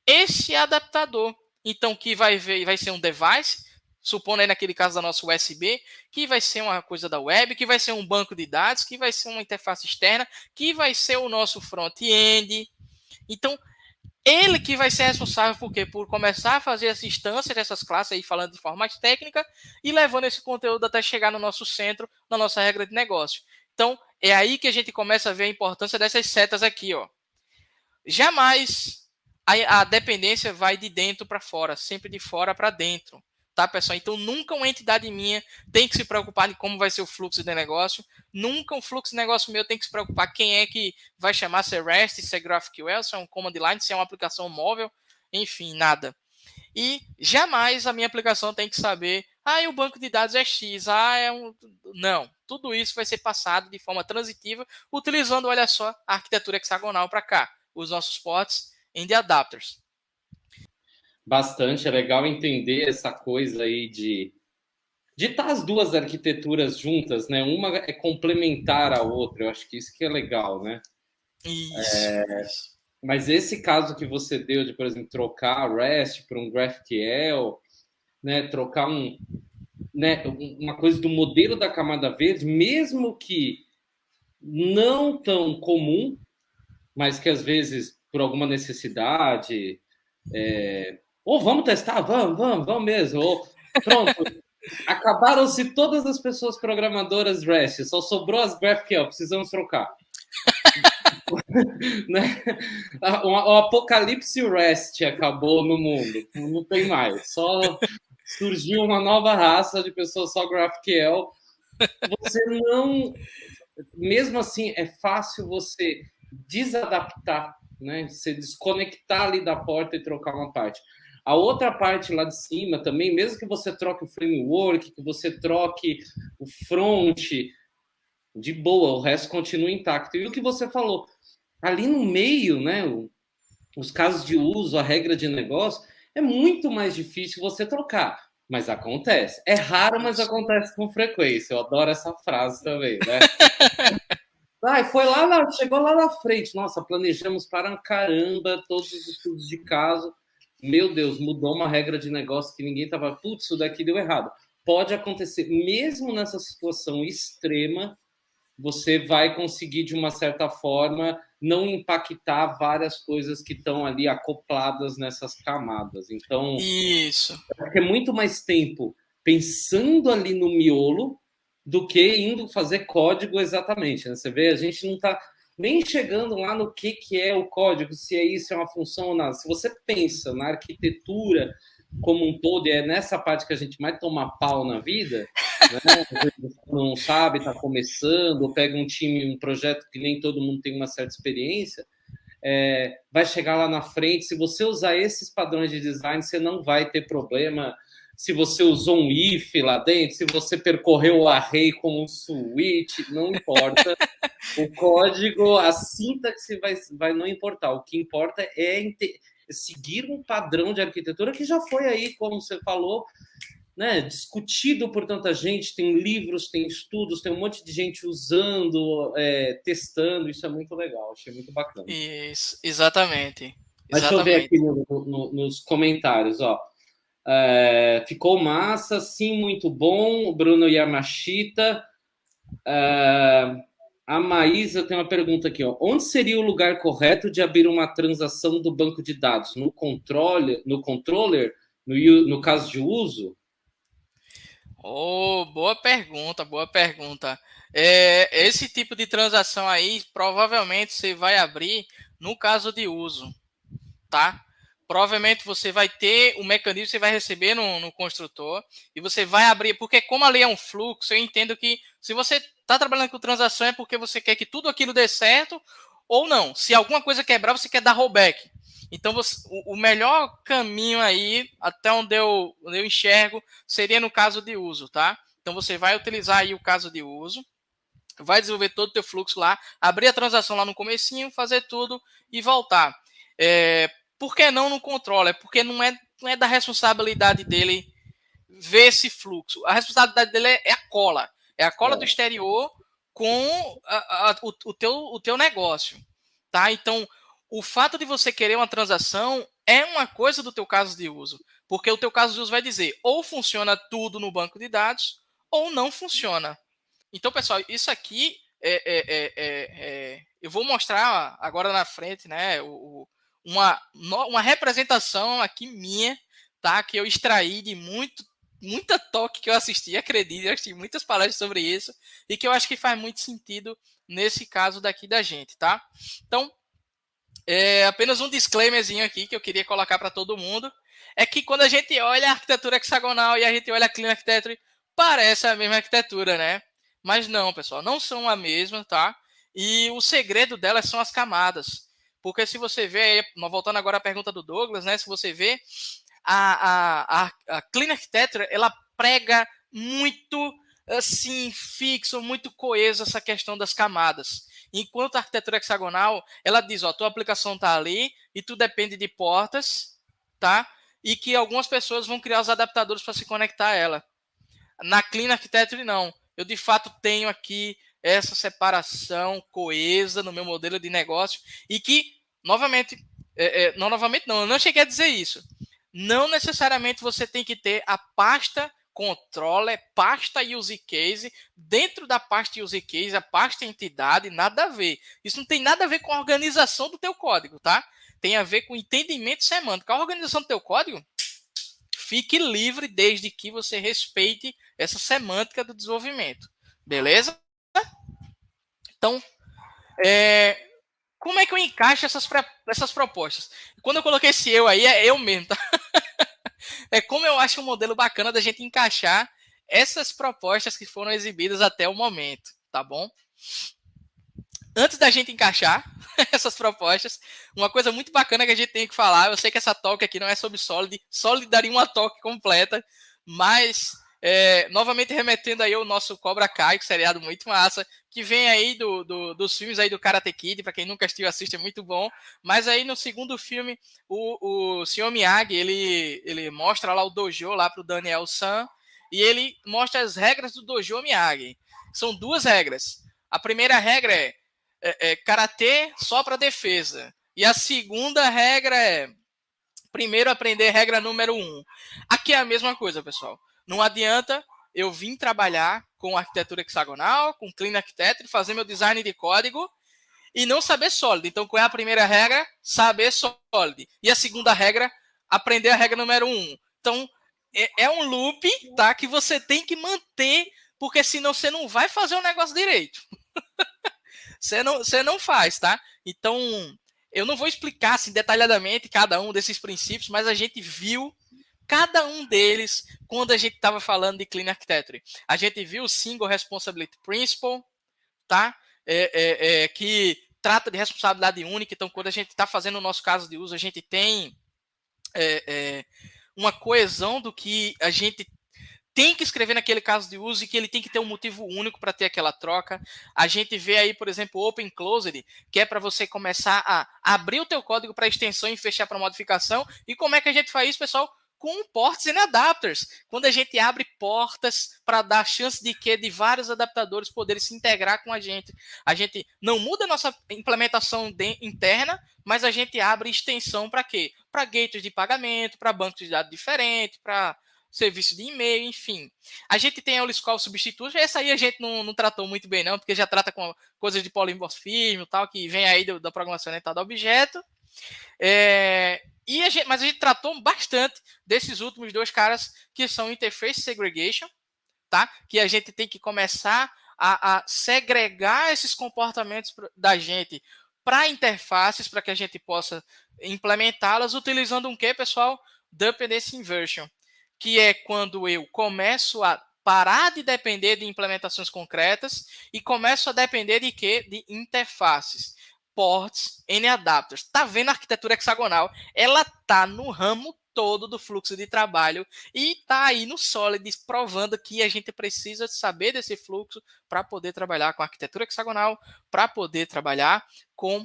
esse adaptador. Então, que vai ser um device, supondo aí naquele caso da nossa USB, que vai ser uma coisa da web, que vai ser um banco de dados, que vai ser uma interface externa, que vai ser o nosso front-end. Então, ele que vai ser responsável por quê? Por começar a fazer essa instância dessas classes aí, falando de forma mais técnica, e levando esse conteúdo até chegar no nosso centro, na nossa regra de negócio. Então, é aí que a gente começa a ver a importância dessas setas aqui, ó. Jamais a dependência vai de dentro para fora, sempre de fora para dentro, tá, pessoal? Então, nunca uma entidade minha tem que se preocupar de como vai ser o fluxo de negócio, nunca um fluxo de negócio meu tem que se preocupar quem é que vai chamar, se é REST, se é GraphQL, se é um Command Line, se é uma aplicação móvel, enfim, nada. E jamais a minha aplicação tem que saber, o banco de dados é X, é um... Não, tudo isso vai ser passado de forma transitiva, utilizando, olha só, a arquitetura hexagonal para cá, os nossos ports em the adapters. Bastante, é legal entender essa coisa aí de estar as duas arquiteturas juntas, né? Uma é complementar a outra, eu acho que isso que é legal, né? Isso. Mas esse caso que você deu de, por exemplo, trocar REST para um GraphQL, né? Trocar uma coisa do modelo da camada verde, mesmo que não tão comum, mas que às vezes por alguma necessidade, ou vamos testar, vamos mesmo, ou pronto, acabaram-se todas as pessoas programadoras REST, só sobrou as GraphQL, precisamos trocar. Né? O apocalipse REST acabou no mundo, não tem mais, só surgiu uma nova raça de pessoas só GraphQL. Você não, mesmo assim, é fácil você desadaptar, né? Você desconectar ali da porta e trocar uma parte. A outra parte lá de cima também, mesmo que você troque o framework, que você troque o front, de boa, o resto continua intacto. E o que você falou, ali no meio, né? Os casos de uso, a regra de negócio, é muito mais difícil você trocar. Mas acontece. É raro, mas acontece com frequência. Eu adoro essa frase também, né? Chegou lá na frente. Nossa, planejamos para um caramba todos os estudos de caso. Meu Deus, mudou uma regra de negócio que ninguém estava. Putz, isso daqui deu errado. Pode acontecer, mesmo nessa situação extrema, você vai conseguir, de uma certa forma, não impactar várias coisas que estão ali acopladas nessas camadas. Então, isso é muito mais tempo pensando ali no miolo do que indo fazer código exatamente. Né? Você vê, a gente não está nem chegando lá no que é o código, se é isso, é uma função ou nada. Se você pensa na arquitetura como um todo, e é nessa parte que a gente mais toma pau na vida, né? Não sabe, está começando, ou pega um time, um projeto que nem todo mundo tem uma certa experiência, vai chegar lá na frente. Se você usar esses padrões de design, você não vai ter problema. Se você usou um if lá dentro, se você percorreu o array com um switch, não importa. O código, a sintaxe vai não importar. O que importa é seguir um padrão de arquitetura que já foi aí, como você falou, né, discutido por tanta gente. Tem livros, tem estudos, tem um monte de gente usando, testando. Isso é muito legal, achei muito bacana. Isso, exatamente. Mas deixa eu ver aqui nos comentários, ó. Ficou massa, sim, muito bom. O Bruno Yamashita. A Maísa tem uma pergunta aqui, ó. Onde seria o lugar correto de abrir uma transação do banco de dados? No controller, no caso de uso? Oh, boa pergunta, boa pergunta. Esse tipo de transação aí, provavelmente você vai abrir no caso de uso, tá? Provavelmente você vai ter o mecanismo, você vai receber no construtor e você vai abrir, porque como a lei é um fluxo, eu entendo que se você está trabalhando com transação é porque você quer que tudo aquilo dê certo ou não. Se alguma coisa quebrar, você quer dar rollback. Então, o melhor caminho aí, até onde eu enxergo, seria no caso de uso, tá? Então, você vai utilizar aí o caso de uso, vai desenvolver todo o teu fluxo lá, abrir a transação lá no comecinho, fazer tudo e voltar. Por que não no controller? Porque não é da responsabilidade dele ver esse fluxo. A responsabilidade dele é a cola. É a cola do exterior com o teu negócio. Tá? Então, o fato de você querer uma transação é uma coisa do teu caso de uso. Porque o teu caso de uso vai dizer ou funciona tudo no banco de dados ou não funciona. Então, pessoal, isso aqui eu vou mostrar agora na frente, né, uma representação aqui minha, tá, que eu extraí de muita talk que eu assisti, acredite, eu assisti muitas palestras sobre isso e que eu acho que faz muito sentido nesse caso daqui da gente, tá? Então, apenas um disclaimerzinho aqui que eu queria colocar para todo mundo, é que quando a gente olha a arquitetura hexagonal e a gente olha a Clean Architecture, parece a mesma arquitetura, né? Mas não, pessoal, não são a mesma, tá? E o segredo delas são as camadas. Porque se você vê, voltando agora à pergunta do Douglas, né? Se você vê, a Clean Architecture, ela prega muito, assim, fixo, muito coeso essa questão das camadas. Enquanto a arquitetura hexagonal, ela diz, ó, tua aplicação está ali e tu depende de portas, tá? E que algumas pessoas vão criar os adaptadores para se conectar a ela. Na Clean Architecture, não. Eu, de fato, tenho aqui essa separação coesa no meu modelo de negócio e que, novamente, não, eu não cheguei a dizer isso. Não necessariamente você tem que ter a pasta controller, pasta use case, dentro da pasta use case, a pasta entidade, nada a ver. Isso não tem nada a ver com a organização do teu código, tá? tem a ver com entendimento semântico. A organização do teu código fique livre desde que você respeite essa semântica do desenvolvimento. Beleza? Então, como é que eu encaixo essas propostas? Quando eu coloquei esse eu aí, é eu mesmo, tá? É como eu acho um modelo bacana da gente encaixar essas propostas que foram exibidas até o momento, tá bom? Antes da gente encaixar essas propostas, uma coisa muito bacana que a gente tem que falar, eu sei que essa talk aqui não é sobre Solid, Solid daria uma talk completa, mas novamente remetendo aí ao nosso Cobra Kai, que é um seriado muito massa, que vem aí dos filmes aí do Karate Kid, para quem nunca assistiu, assiste, é muito bom, mas aí no segundo filme, o Sr. Miyagi, ele mostra lá o dojo lá pro Daniel San, e ele mostra as regras do dojo Miyagi. São 2 regras. A primeira regra é karatê só para defesa. E a segunda regra é primeiro aprender regra número 1. Aqui é a mesma coisa, pessoal. Não adianta eu vir trabalhar com arquitetura hexagonal, com Clean Architecture, fazer meu design de código e não saber Solid. Então, qual é a primeira regra? Saber Solid. E a segunda regra? Aprender a regra número 1. Então, é um loop, tá, que você tem que manter, porque senão você não vai fazer o negócio direito. Você não faz, tá? Então, eu não vou explicar assim, detalhadamente cada um desses princípios, mas a gente viu cada um deles quando a gente estava falando de Clean Architecture. A gente viu o Single Responsibility Principle, tá? Que trata de responsabilidade única. Então, quando a gente está fazendo o nosso caso de uso, a gente tem uma coesão do que a gente tem que escrever naquele caso de uso e que ele tem que ter um motivo único para ter aquela troca. A gente vê aí, por exemplo, o Open Closed, que é para você começar a abrir o teu código para extensão e fechar para modificação. E como é que a gente faz isso, pessoal? Com ports e adapters. Quando a gente abre portas para dar chance de vários adaptadores poderem se integrar com a gente não muda a nossa implementação interna, mas a gente abre extensão para quê? Para gateways de pagamento, para bancos de dados diferentes, para serviço de e-mail, enfim. A gente tem a Oliscol Substitute, essa aí a gente não tratou muito bem não, porque já trata com coisas de polimorfismo e tal, que vem aí da programação orientada a objeto. Mas a gente tratou bastante desses últimos 2 caras, que são Interface Segregation, tá? Que a gente tem que começar a segregar esses comportamentos da gente para interfaces, para que a gente possa implementá-las utilizando um quê, pessoal? Dependency Inversion, que é quando eu começo a parar de depender de implementações concretas e começo a depender de quê? De interfaces, ports, N-adapters. Tá vendo a arquitetura hexagonal? Ela tá no ramo todo do fluxo de trabalho e tá aí no Solid provando que a gente precisa saber desse fluxo para poder trabalhar com a arquitetura hexagonal, para poder trabalhar com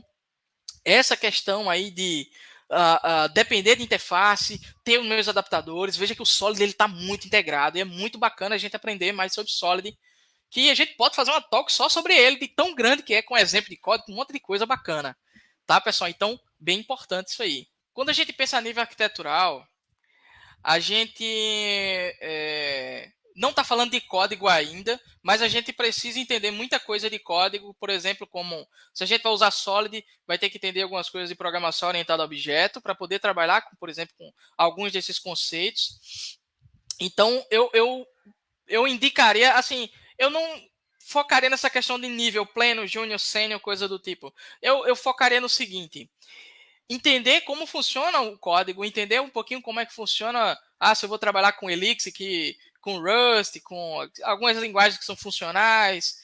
essa questão aí de depender de interface, ter os meus adaptadores. Veja que o Solid está muito integrado e é muito bacana a gente aprender mais sobre Solid, que a gente pode fazer uma talk só sobre ele, de tão grande que é, com exemplo de código, com um monte de coisa bacana. Tá, pessoal? Então, bem importante isso aí. Quando a gente pensa a nível arquitetural, a gente não está falando de código ainda, mas a gente precisa entender muita coisa de código, por exemplo, como se a gente vai usar Solid, vai ter que entender algumas coisas de programação orientada a objeto para poder trabalhar, por exemplo, com alguns desses conceitos. Então, eu indicaria, assim, eu não focaria nessa questão de nível pleno, júnior, sênior, coisa do tipo. Eu focaria no seguinte: entender como funciona o código, entender um pouquinho como é que funciona. Se eu vou trabalhar com Elixir, com Rust, com algumas linguagens que são funcionais,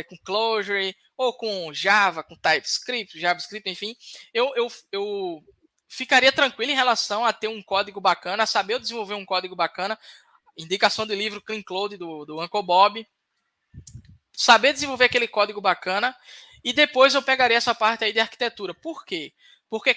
com Clojure, ou com Java, com TypeScript, JavaScript, enfim. Eu ficaria tranquilo em relação a ter um código bacana, a saber desenvolver um código bacana. Indicação do livro Clean Code do Uncle Bob. Saber desenvolver aquele código bacana. E depois eu pegaria essa parte aí de arquitetura. Por quê? Porque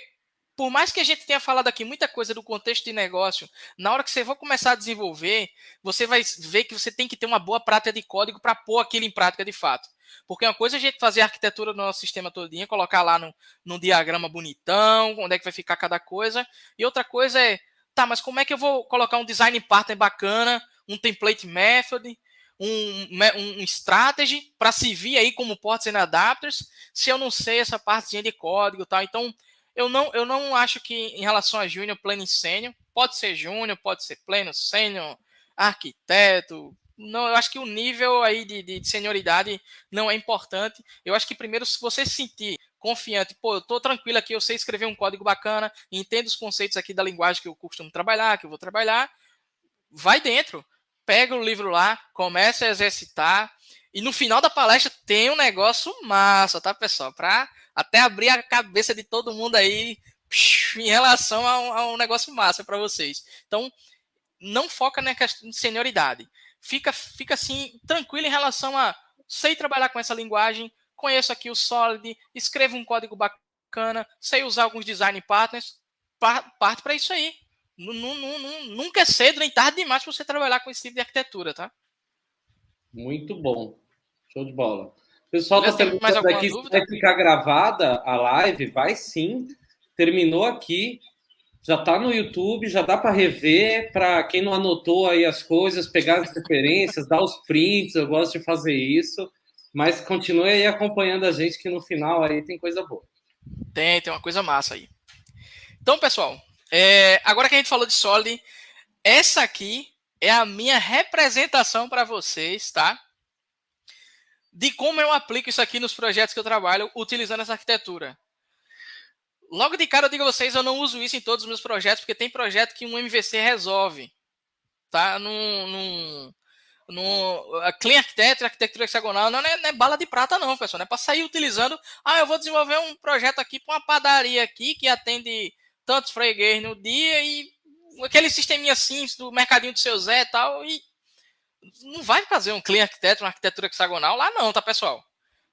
por mais que a gente tenha falado aqui muita coisa do contexto de negócio, na hora que você for começar a desenvolver, você vai ver que você tem que ter uma boa prática de código para pôr aquilo em prática de fato. Porque uma coisa é a gente fazer a arquitetura do nosso sistema todinho, colocar lá num diagrama bonitão, onde é que vai ficar cada coisa. E outra coisa é, mas como é que eu vou colocar um design pattern bacana, um template method, um strategy para servir aí como ports and adapters, se eu não sei essa partezinha de código e tal. Então, Eu não acho que em relação a júnior, pleno e sênior, pode ser júnior, pode ser pleno, sênior, arquiteto. Não, eu acho que o nível aí de senioridade não é importante. Eu acho que primeiro, se você se sentir confiante, pô, eu tô tranquilo aqui, eu sei escrever um código bacana, entendo os conceitos aqui da linguagem que eu costumo trabalhar, que eu vou trabalhar, vai dentro, pega o livro lá, começa a exercitar, e no final da palestra tem um negócio massa, tá, pessoal? Para até abrir a cabeça de todo mundo aí em relação a um negócio massa para vocês. Então, não foca na questão de senioridade. Fica assim, tranquilo em relação a sei trabalhar com essa linguagem, conheço aqui o Solid, escrevo um código bacana, sei usar alguns design partners, parte para isso aí. Nunca é cedo nem tarde demais para você trabalhar com esse tipo de arquitetura, tá? Muito bom. Show de bola. O pessoal está Beleza? Tem mais perguntando alguma aqui se dúvida? vai ficar gravada a live. Vai sim. Terminou aqui. Já está no YouTube, já dá para rever. Para quem não anotou aí as coisas, pegar as referências, dar os prints. Eu gosto de fazer isso. Mas continue aí acompanhando a gente, que no final aí tem coisa boa. Tem uma coisa massa aí. Então, pessoal, agora que a gente falou de Solid, essa aqui é a minha representação para vocês, tá? De como eu aplico isso aqui nos projetos que eu trabalho utilizando essa arquitetura. Logo de cara eu digo a vocês, eu não uso isso em todos os meus projetos, porque tem projeto que um MVC resolve, tá? A Clean Architecture, arquitetura hexagonal, não é bala de prata não, pessoal. Não é para sair utilizando, eu vou desenvolver um projeto aqui para uma padaria aqui que atende tantos freguês no dia e aquele sisteminha simples do mercadinho do seu Zé e tal, e não vai fazer um Clean Architecture, uma arquitetura hexagonal lá não, tá, pessoal?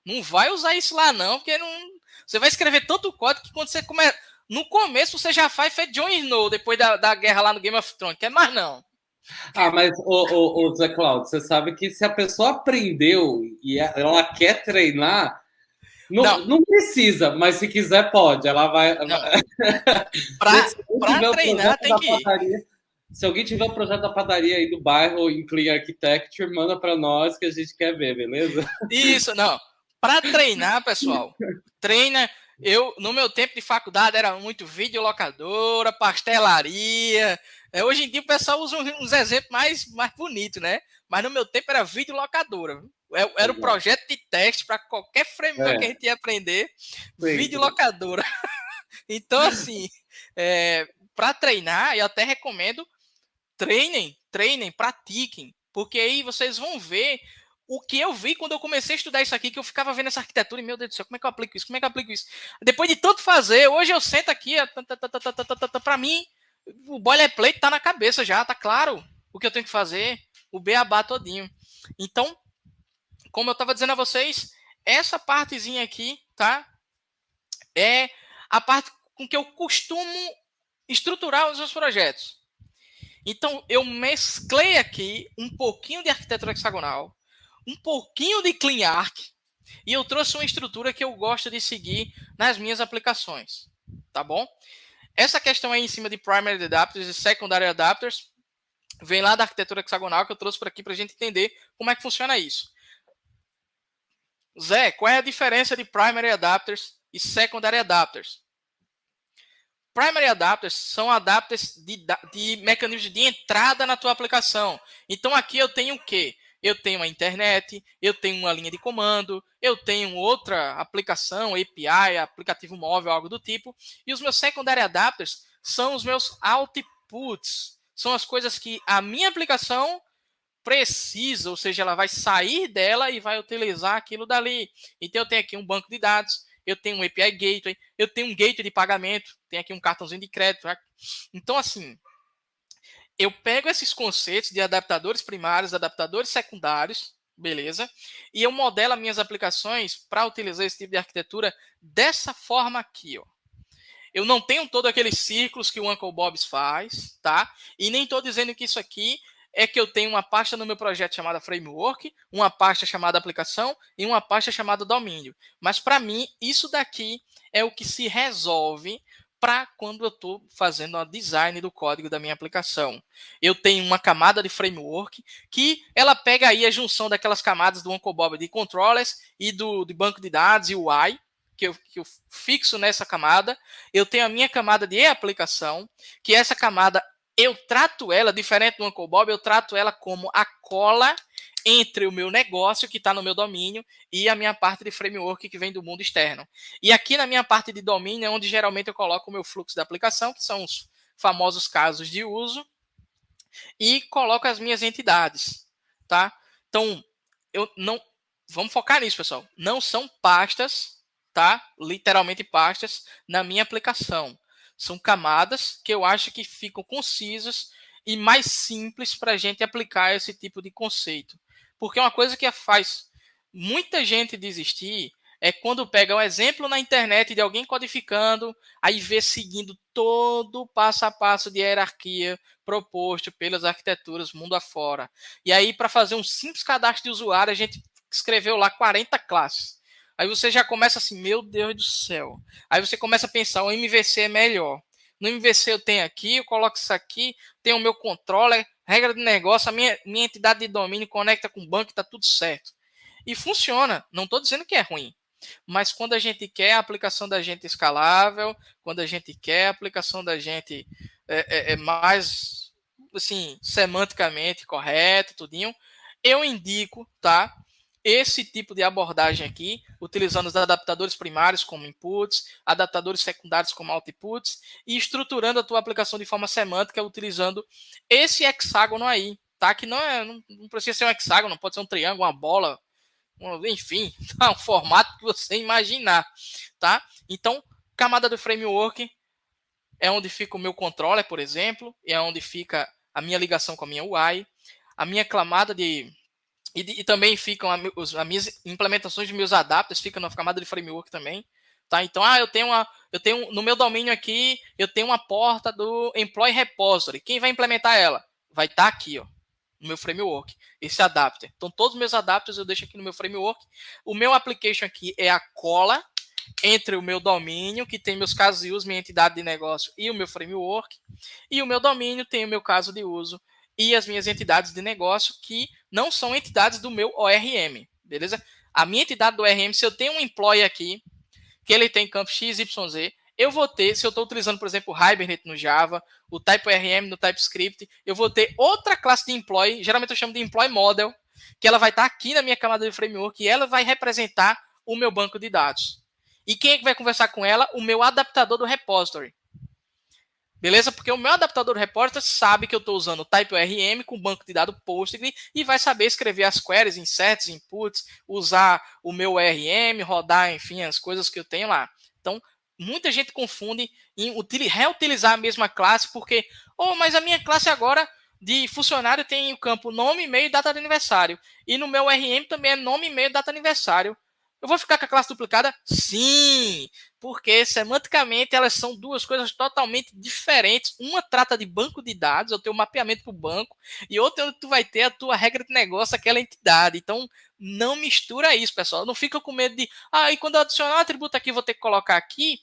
Não vai usar isso lá não, porque não... Você vai escrever tanto código que quando você começa... No começo você já faz feito Jon Snow, depois da guerra lá no Game of Thrones, quer mais não. Mas, o Zé Cláudio, você sabe que se a pessoa aprendeu e ela quer treinar, não precisa, mas se quiser, pode. Ela vai. Não. Gente, Para treinar tem que ir. Padaria, se alguém tiver o projeto da padaria aí do bairro em Clean Architecture, manda para nós que a gente quer ver, beleza? Isso, não. Para treinar, pessoal, treina. No meu tempo de faculdade, era muito videolocadora, pastelaria. Hoje em dia o pessoal usa uns exemplos mais bonitos, né? Mas no meu tempo era videolocadora. Era o projeto de teste para qualquer framework que a gente ia aprender. Videolocadora. Então, assim, para treinar, eu até recomendo, treinem, pratiquem. Porque aí vocês vão ver o que eu vi quando eu comecei a estudar isso aqui, que eu ficava vendo essa arquitetura e, meu Deus do céu, como é que eu aplico isso? Como é que eu aplico isso? Depois de tanto fazer, hoje eu sento aqui, para mim, o boilerplate tá na cabeça já, tá claro o que eu tenho que fazer, o beabá todinho. Então, como eu estava dizendo a vocês, essa partezinha aqui, tá? É a parte com que eu costumo estruturar os meus projetos. Então, eu mesclei aqui um pouquinho de arquitetura hexagonal, um pouquinho de Clean Arch, e eu trouxe uma estrutura que eu gosto de seguir nas minhas aplicações, tá bom? Essa questão aí em cima de Primary Adapters e Secondary Adapters vem lá da arquitetura hexagonal que eu trouxe para aqui para a gente entender como é que funciona isso. Zé, qual é a diferença de Primary Adapters e Secondary Adapters? Primary Adapters são adapters de mecanismos de entrada na tua aplicação. Então aqui eu tenho o quê? Eu tenho a internet, eu tenho uma linha de comando, eu tenho outra aplicação, API, aplicativo móvel, algo do tipo. E os meus secondary adapters são os meus outputs. São as coisas que a minha aplicação precisa, ou seja, ela vai sair dela e vai utilizar aquilo dali. Então eu tenho aqui um banco de dados, eu tenho um API Gateway, eu tenho um gateway de pagamento, tem aqui um cartãozinho de crédito. Tá? Então, assim, eu pego esses conceitos de adaptadores primários, adaptadores secundários, beleza? E eu modelo as minhas aplicações para utilizar esse tipo de arquitetura dessa forma aqui, ó. Eu não tenho todos aqueles círculos que o Uncle Bob faz, tá? E nem estou dizendo que isso aqui é que eu tenho uma pasta no meu projeto chamada Framework, uma pasta chamada Aplicação e uma pasta chamada Domínio. Mas para mim, isso daqui é o que se resolve para quando eu estou fazendo o design do código da minha aplicação. Eu tenho uma camada de framework que ela pega aí a junção daquelas camadas do Uncle Bob de controllers e do banco de dados e UI, que eu fixo nessa camada. Eu tenho a minha camada de aplicação, que essa camada eu trato ela, diferente do Uncle Bob, eu trato ela como a cola entre o meu negócio, que está no meu domínio, e a minha parte de framework, que vem do mundo externo. E aqui na minha parte de domínio é onde geralmente eu coloco o meu fluxo da aplicação, que são os famosos casos de uso, e coloco as minhas entidades, tá? Então, eu não... Vamos focar nisso, pessoal. Não são pastas, tá? Literalmente pastas na minha aplicação. São camadas que eu acho que ficam concisas e mais simples para a gente aplicar esse tipo de conceito. Porque uma coisa que faz muita gente desistir é quando pega um exemplo na internet de alguém codificando, aí vê seguindo todo o passo a passo de hierarquia proposto pelas arquiteturas mundo afora. E aí, para fazer um simples cadastro de usuário, a gente escreveu lá 40 classes. Aí você já começa assim, meu Deus do céu. Aí você começa a pensar, o MVC é melhor. No MVC eu tenho aqui, eu coloco isso aqui, tenho o meu controller, regra de negócio, a minha entidade de domínio conecta com o banco e está tudo certo. E funciona, não estou dizendo que é ruim. Mas quando a gente quer a aplicação da gente escalável, quando a gente quer a aplicação da gente mais, assim, semanticamente correto, tudinho, eu indico, tá? Esse tipo de abordagem aqui, utilizando os adaptadores primários como inputs, adaptadores secundários como outputs, e estruturando a tua aplicação de forma semântica utilizando esse hexágono aí, tá? Que não precisa ser um hexágono, pode ser um triângulo, uma bola, enfim, tá? Um formato que você imaginar, tá? Então, camada do framework é onde fica o meu controller, por exemplo, é onde fica a minha ligação com a minha UI, a minha camada de... E também ficam as minhas implementações de meus adapters, fica na camada de framework também. Tá? Então, eu tenho no meu domínio aqui, eu tenho uma porta do Employee Repository. Quem vai implementar ela? Vai estar aqui, ó, no meu framework, esse adapter. Então, todos os meus adapters eu deixo aqui no meu framework. O meu application aqui é a cola entre o meu domínio, que tem meus casos de uso, minha entidade de negócio e o meu framework. E o meu domínio tem o meu caso de uso e as minhas entidades de negócio, que não são entidades do meu ORM, beleza? A minha entidade do ORM, se eu tenho um employee aqui, que ele tem campo XYZ, eu vou ter, se eu estou utilizando, por exemplo, o Hibernate no Java, o TypeORM no TypeScript, eu vou ter outra classe de employee, geralmente eu chamo de employee model, que ela vai estar aqui na minha camada de framework e ela vai representar o meu banco de dados. E quem é que vai conversar com ela? O meu adaptador do repository. Beleza? Porque o meu adaptador do repository sabe que eu estou usando o TypeORM com banco de dados Postgre e vai saber escrever as queries, inserts, inputs, usar o meu ORM, rodar, enfim, as coisas que eu tenho lá. Então, muita gente confunde em reutilizar a mesma classe porque, mas a minha classe agora de funcionário tem o campo nome, e-mail e data de aniversário. E no meu ORM também é nome, e-mail e data de aniversário. Eu vou ficar com a classe duplicada? Sim! Porque semanticamente elas são duas coisas totalmente diferentes. Uma trata de banco de dados, eu tenho um mapeamento para o banco, e outra onde tu vai ter a tua regra de negócio, aquela entidade. Então, não mistura isso, pessoal. Não fica com medo de, e quando eu adicionar um atributo aqui, vou ter que colocar aqui.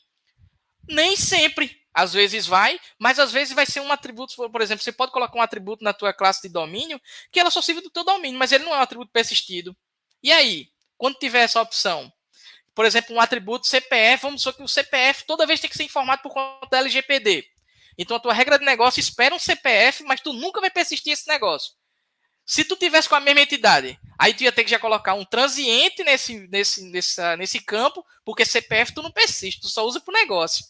Nem sempre. Às vezes vai, mas às vezes vai ser um atributo, por exemplo, você pode colocar um atributo na tua classe de domínio que ela só serve do teu domínio, mas ele não é um atributo persistido. E aí, quando tiver essa opção, por exemplo, um atributo CPF, vamos supor que o CPF toda vez tem que ser informado por conta da LGPD. Então a tua regra de negócio espera um CPF, mas tu nunca vai persistir esse negócio. Se tu tivesse com a mesma entidade, aí tu ia ter que já colocar um transiente nesse campo, porque CPF tu não persiste, tu só usa pro negócio.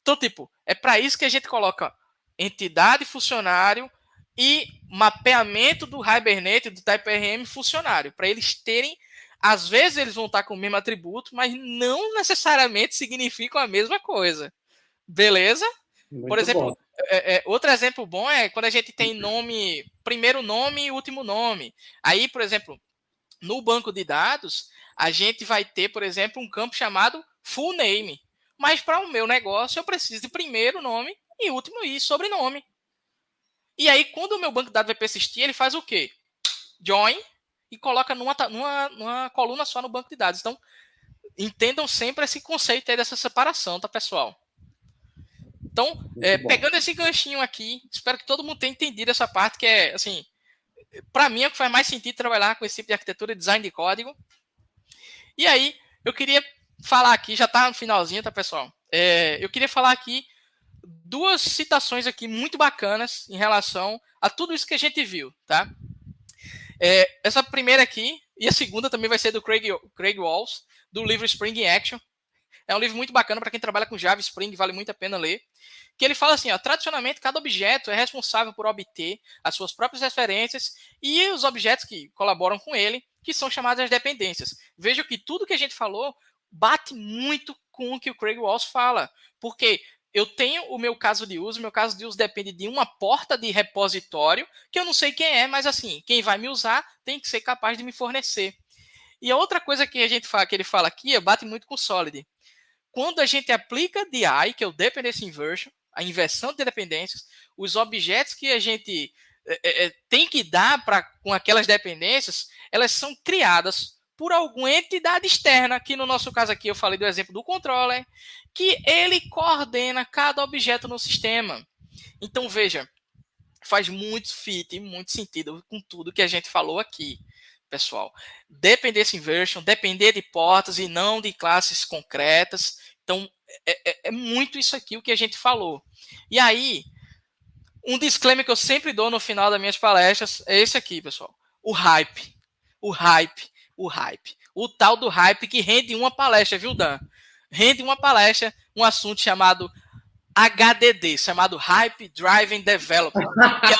Então, tipo, é para isso que a gente coloca entidade, funcionário e mapeamento do Hibernate, do TypeORM funcionário, para eles terem. Às vezes eles vão estar com o mesmo atributo, mas não necessariamente significam a mesma coisa. Beleza? Muito por exemplo, bom. Outro exemplo bom é quando a gente tem nome, primeiro nome e último nome. Aí, por exemplo, no banco de dados, a gente vai ter, por exemplo, um campo chamado full name. Mas para o meu negócio, eu preciso de primeiro nome e último e sobrenome. E aí, quando o meu banco de dados vai persistir, ele faz o quê? Join e coloca numa coluna só no banco de dados. Então, entendam sempre esse conceito aí dessa separação, tá, pessoal? Então, pegando esse ganchinho aqui, espero que todo mundo tenha entendido essa parte, que é, assim, para mim é o que faz mais sentido trabalhar com esse tipo de arquitetura e design de código. E aí, eu queria falar aqui, já tá no finalzinho, tá, pessoal? Eu queria falar aqui duas citações aqui muito bacanas em relação a tudo isso que a gente viu, tá? Essa primeira aqui, e a segunda também vai ser do Craig Walls, do livro Spring in Action. É um livro muito bacana para quem trabalha com Java Spring, vale muito a pena ler. Que ele fala assim, ó, tradicionalmente cada objeto é responsável por obter as suas próprias referências e os objetos que colaboram com ele, que são chamadas as dependências. Veja que tudo que a gente falou bate muito com o que o Craig Walls fala, porque eu tenho o meu caso de uso depende de uma porta de repositório, que eu não sei quem é, mas assim, quem vai me usar tem que ser capaz de me fornecer. E a outra coisa que que ele fala aqui, bate muito com o Solid. Quando a gente aplica DI, que é o Dependency Inversion, a inversão de dependências, os objetos que a gente tem que dar com aquelas dependências, elas são criadas por alguma entidade externa, que no nosso caso aqui eu falei do exemplo do controller, que ele coordena cada objeto no sistema. Então veja, faz muito fit e muito sentido com tudo que a gente falou aqui, pessoal. Dependency Inversion, depender de portas e não de classes concretas. Então, é muito isso aqui o que a gente falou. E aí, um disclaimer que eu sempre dou no final das minhas palestras é esse aqui, pessoal. O hype. O hype. O hype. O tal do hype que rende uma palestra, viu, Dan? Rende uma palestra, um assunto chamado HDD, chamado Hype Driven Development, que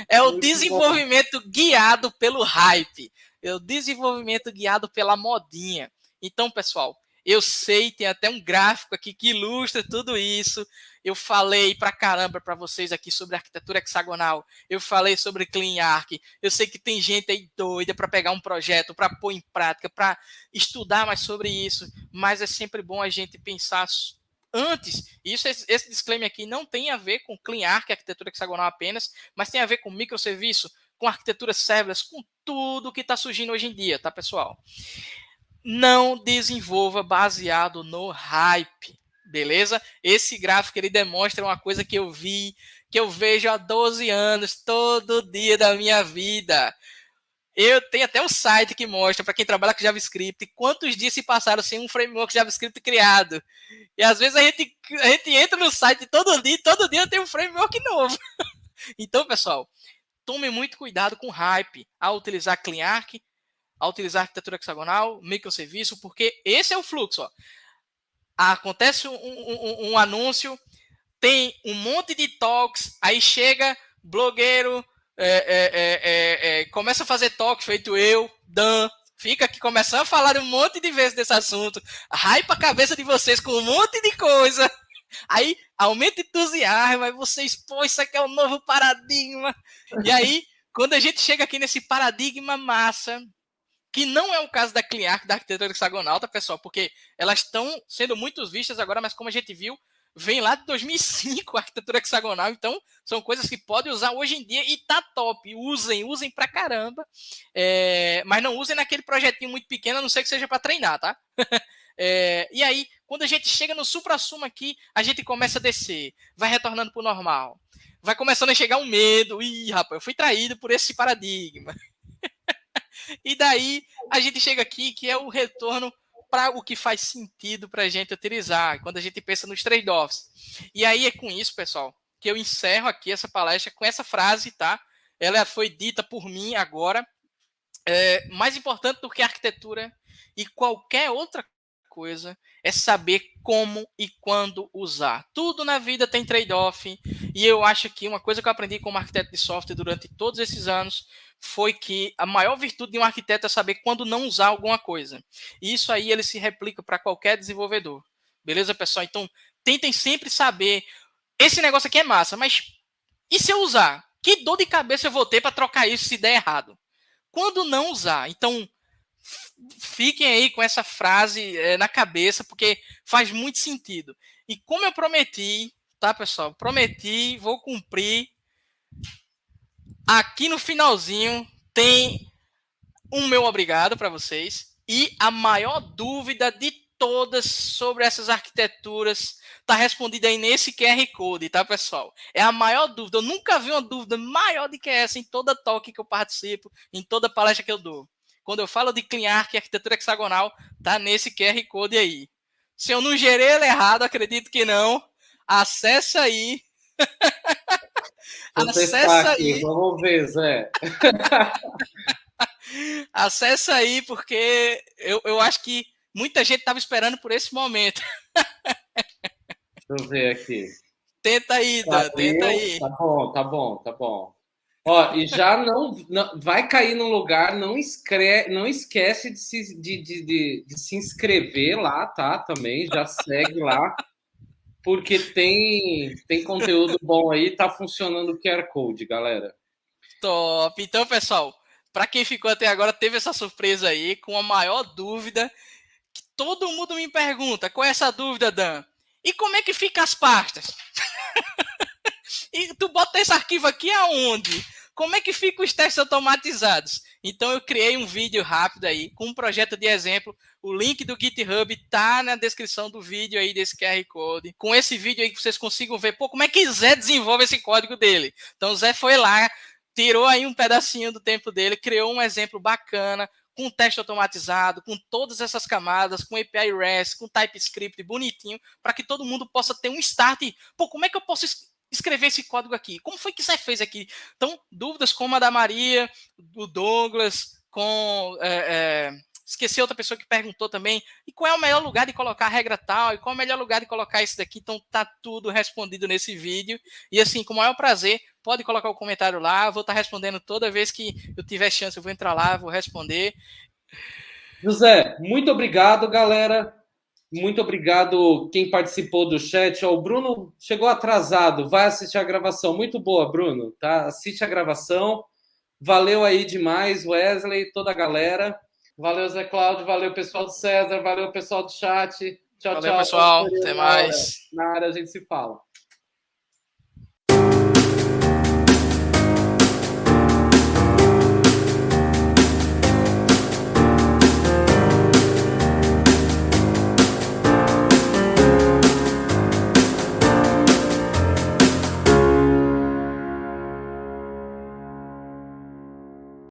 é o desenvolvimento guiado pelo hype, é o desenvolvimento guiado pela modinha. Então, pessoal, eu sei, tem até um gráfico aqui que ilustra tudo isso. Eu falei pra caramba para vocês aqui sobre arquitetura hexagonal. Eu falei sobre Clean Arc. Eu sei que tem gente aí doida para pegar um projeto, para pôr em prática, para estudar mais sobre isso. Mas é sempre bom a gente pensar antes. Esse disclaimer aqui não tem a ver com Clean Arc, arquitetura hexagonal apenas, mas tem a ver com microserviço, com arquitetura serverless, com tudo que está surgindo hoje em dia, tá, pessoal? Não desenvolva baseado no hype, beleza? Esse gráfico ele demonstra uma coisa que eu vejo há 12 anos, todo dia da minha vida. Eu tenho até um site que mostra, para quem trabalha com JavaScript, quantos dias se passaram sem um framework JavaScript criado. E às vezes a gente entra no site todo dia tem um framework novo. Então, pessoal, tome muito cuidado com hype ao utilizar Clean Arc, a utilizar arquitetura hexagonal, microserviço, porque esse é o fluxo. Ó. Acontece um anúncio, tem um monte de talks, aí chega blogueiro, começa a fazer talk, feito eu, Dan, fica aqui começando a falar um monte de vezes desse assunto, hype a cabeça de vocês com um monte de coisa, aí aumenta o entusiasmo, aí vocês, pô, isso aqui é um novo paradigma, e aí, quando a gente chega aqui nesse paradigma massa, que não é o caso da Clean Arc, da arquitetura hexagonal, tá, pessoal? Porque elas estão sendo muito vistas agora, mas como a gente viu, vem lá de 2005 a arquitetura hexagonal, então são coisas que podem usar hoje em dia e tá top. Usem pra caramba, mas não usem naquele projetinho muito pequeno, a não ser que seja para treinar, tá? E aí, quando a gente chega no supra-sumo aqui, a gente começa a descer, vai retornando pro normal. Vai começando a chegar um medo. Ih, rapaz, eu fui traído por esse paradigma. E daí a gente chega aqui, que é o retorno para o que faz sentido para a gente utilizar, quando a gente pensa nos trade-offs. E aí é com isso, pessoal, que eu encerro aqui essa palestra com essa frase, tá? Ela foi dita por mim agora. Mais importante do que a arquitetura e qualquer outra coisa é saber como e quando usar. Tudo na vida tem trade-off, e eu acho que uma coisa que eu aprendi como arquiteto de software durante todos esses anos foi que a maior virtude de um arquiteto é saber quando não usar alguma coisa. E isso aí ele se replica para qualquer desenvolvedor. Beleza, pessoal? Então, tentem sempre saber, esse negócio aqui é massa, mas e se eu usar? Que dor de cabeça eu vou ter para trocar isso se der errado? Quando não usar? Então, fiquem aí com essa frase na cabeça, porque faz muito sentido. E como eu prometi, tá, pessoal? Prometi, vou cumprir. Aqui no finalzinho tem um meu obrigado para vocês. E a maior dúvida de todas sobre essas arquiteturas está respondida aí nesse QR Code, tá, pessoal? É a maior dúvida. Eu nunca vi uma dúvida maior do que essa em toda talk que eu participo, em toda palestra que eu dou. Quando eu falo de CleanArch, arquitetura hexagonal, tá nesse QR Code aí. Se eu não gerei ele errado, acredito que não. Acessa aí. Vou testar aqui, vamos ver, Zé. Acessa aí, porque eu acho que muita gente estava esperando por esse momento. Deixa eu ver aqui. Tenta aí, Dan, tenta aí. Tá bom. Ó, e já não vai cair no lugar, não esquece de se inscrever lá, tá? Também, já segue lá, porque tem conteúdo bom aí, tá funcionando o QR Code, galera. Top. Então, pessoal, para quem ficou até agora, teve essa surpresa aí, com a maior dúvida, que todo mundo me pergunta, qual é essa dúvida, Dan? E como é que fica as pastas? E tu bota esse arquivo aqui aonde? Como é que ficam os testes automatizados? Então eu criei um vídeo rápido aí, com um projeto de exemplo. O link do GitHub tá na descrição do vídeo aí desse QR Code. Com esse vídeo aí que vocês consigam ver, pô, como é que Zé desenvolve esse código dele? Então o Zé foi lá, tirou aí um pedacinho do tempo dele, criou um exemplo bacana, com teste automatizado, com todas essas camadas, com API REST, com TypeScript bonitinho, para que todo mundo possa ter um start. Pô, como é que eu posso escrever esse código aqui? Como foi que você fez aqui? Então, dúvidas como a da Maria, do Douglas, esqueci outra pessoa que perguntou também, e qual é o melhor lugar de colocar a regra tal, e qual é o melhor lugar de colocar isso daqui? Então, tá tudo respondido nesse vídeo, e assim, com o maior prazer, pode colocar o comentário lá, eu vou estar respondendo toda vez que eu tiver chance, eu vou entrar lá, vou responder. José, muito obrigado, galera. Muito obrigado quem participou do chat. O Bruno chegou atrasado, vai assistir a gravação. Muito boa, Bruno. Tá? Assiste a gravação. Valeu aí demais, Wesley, toda a galera. Valeu, Zé Cláudio. Valeu, pessoal do César. Valeu, pessoal do chat. Tchau, Valeu, tchau. pessoal. Até mais. Na área a gente se fala.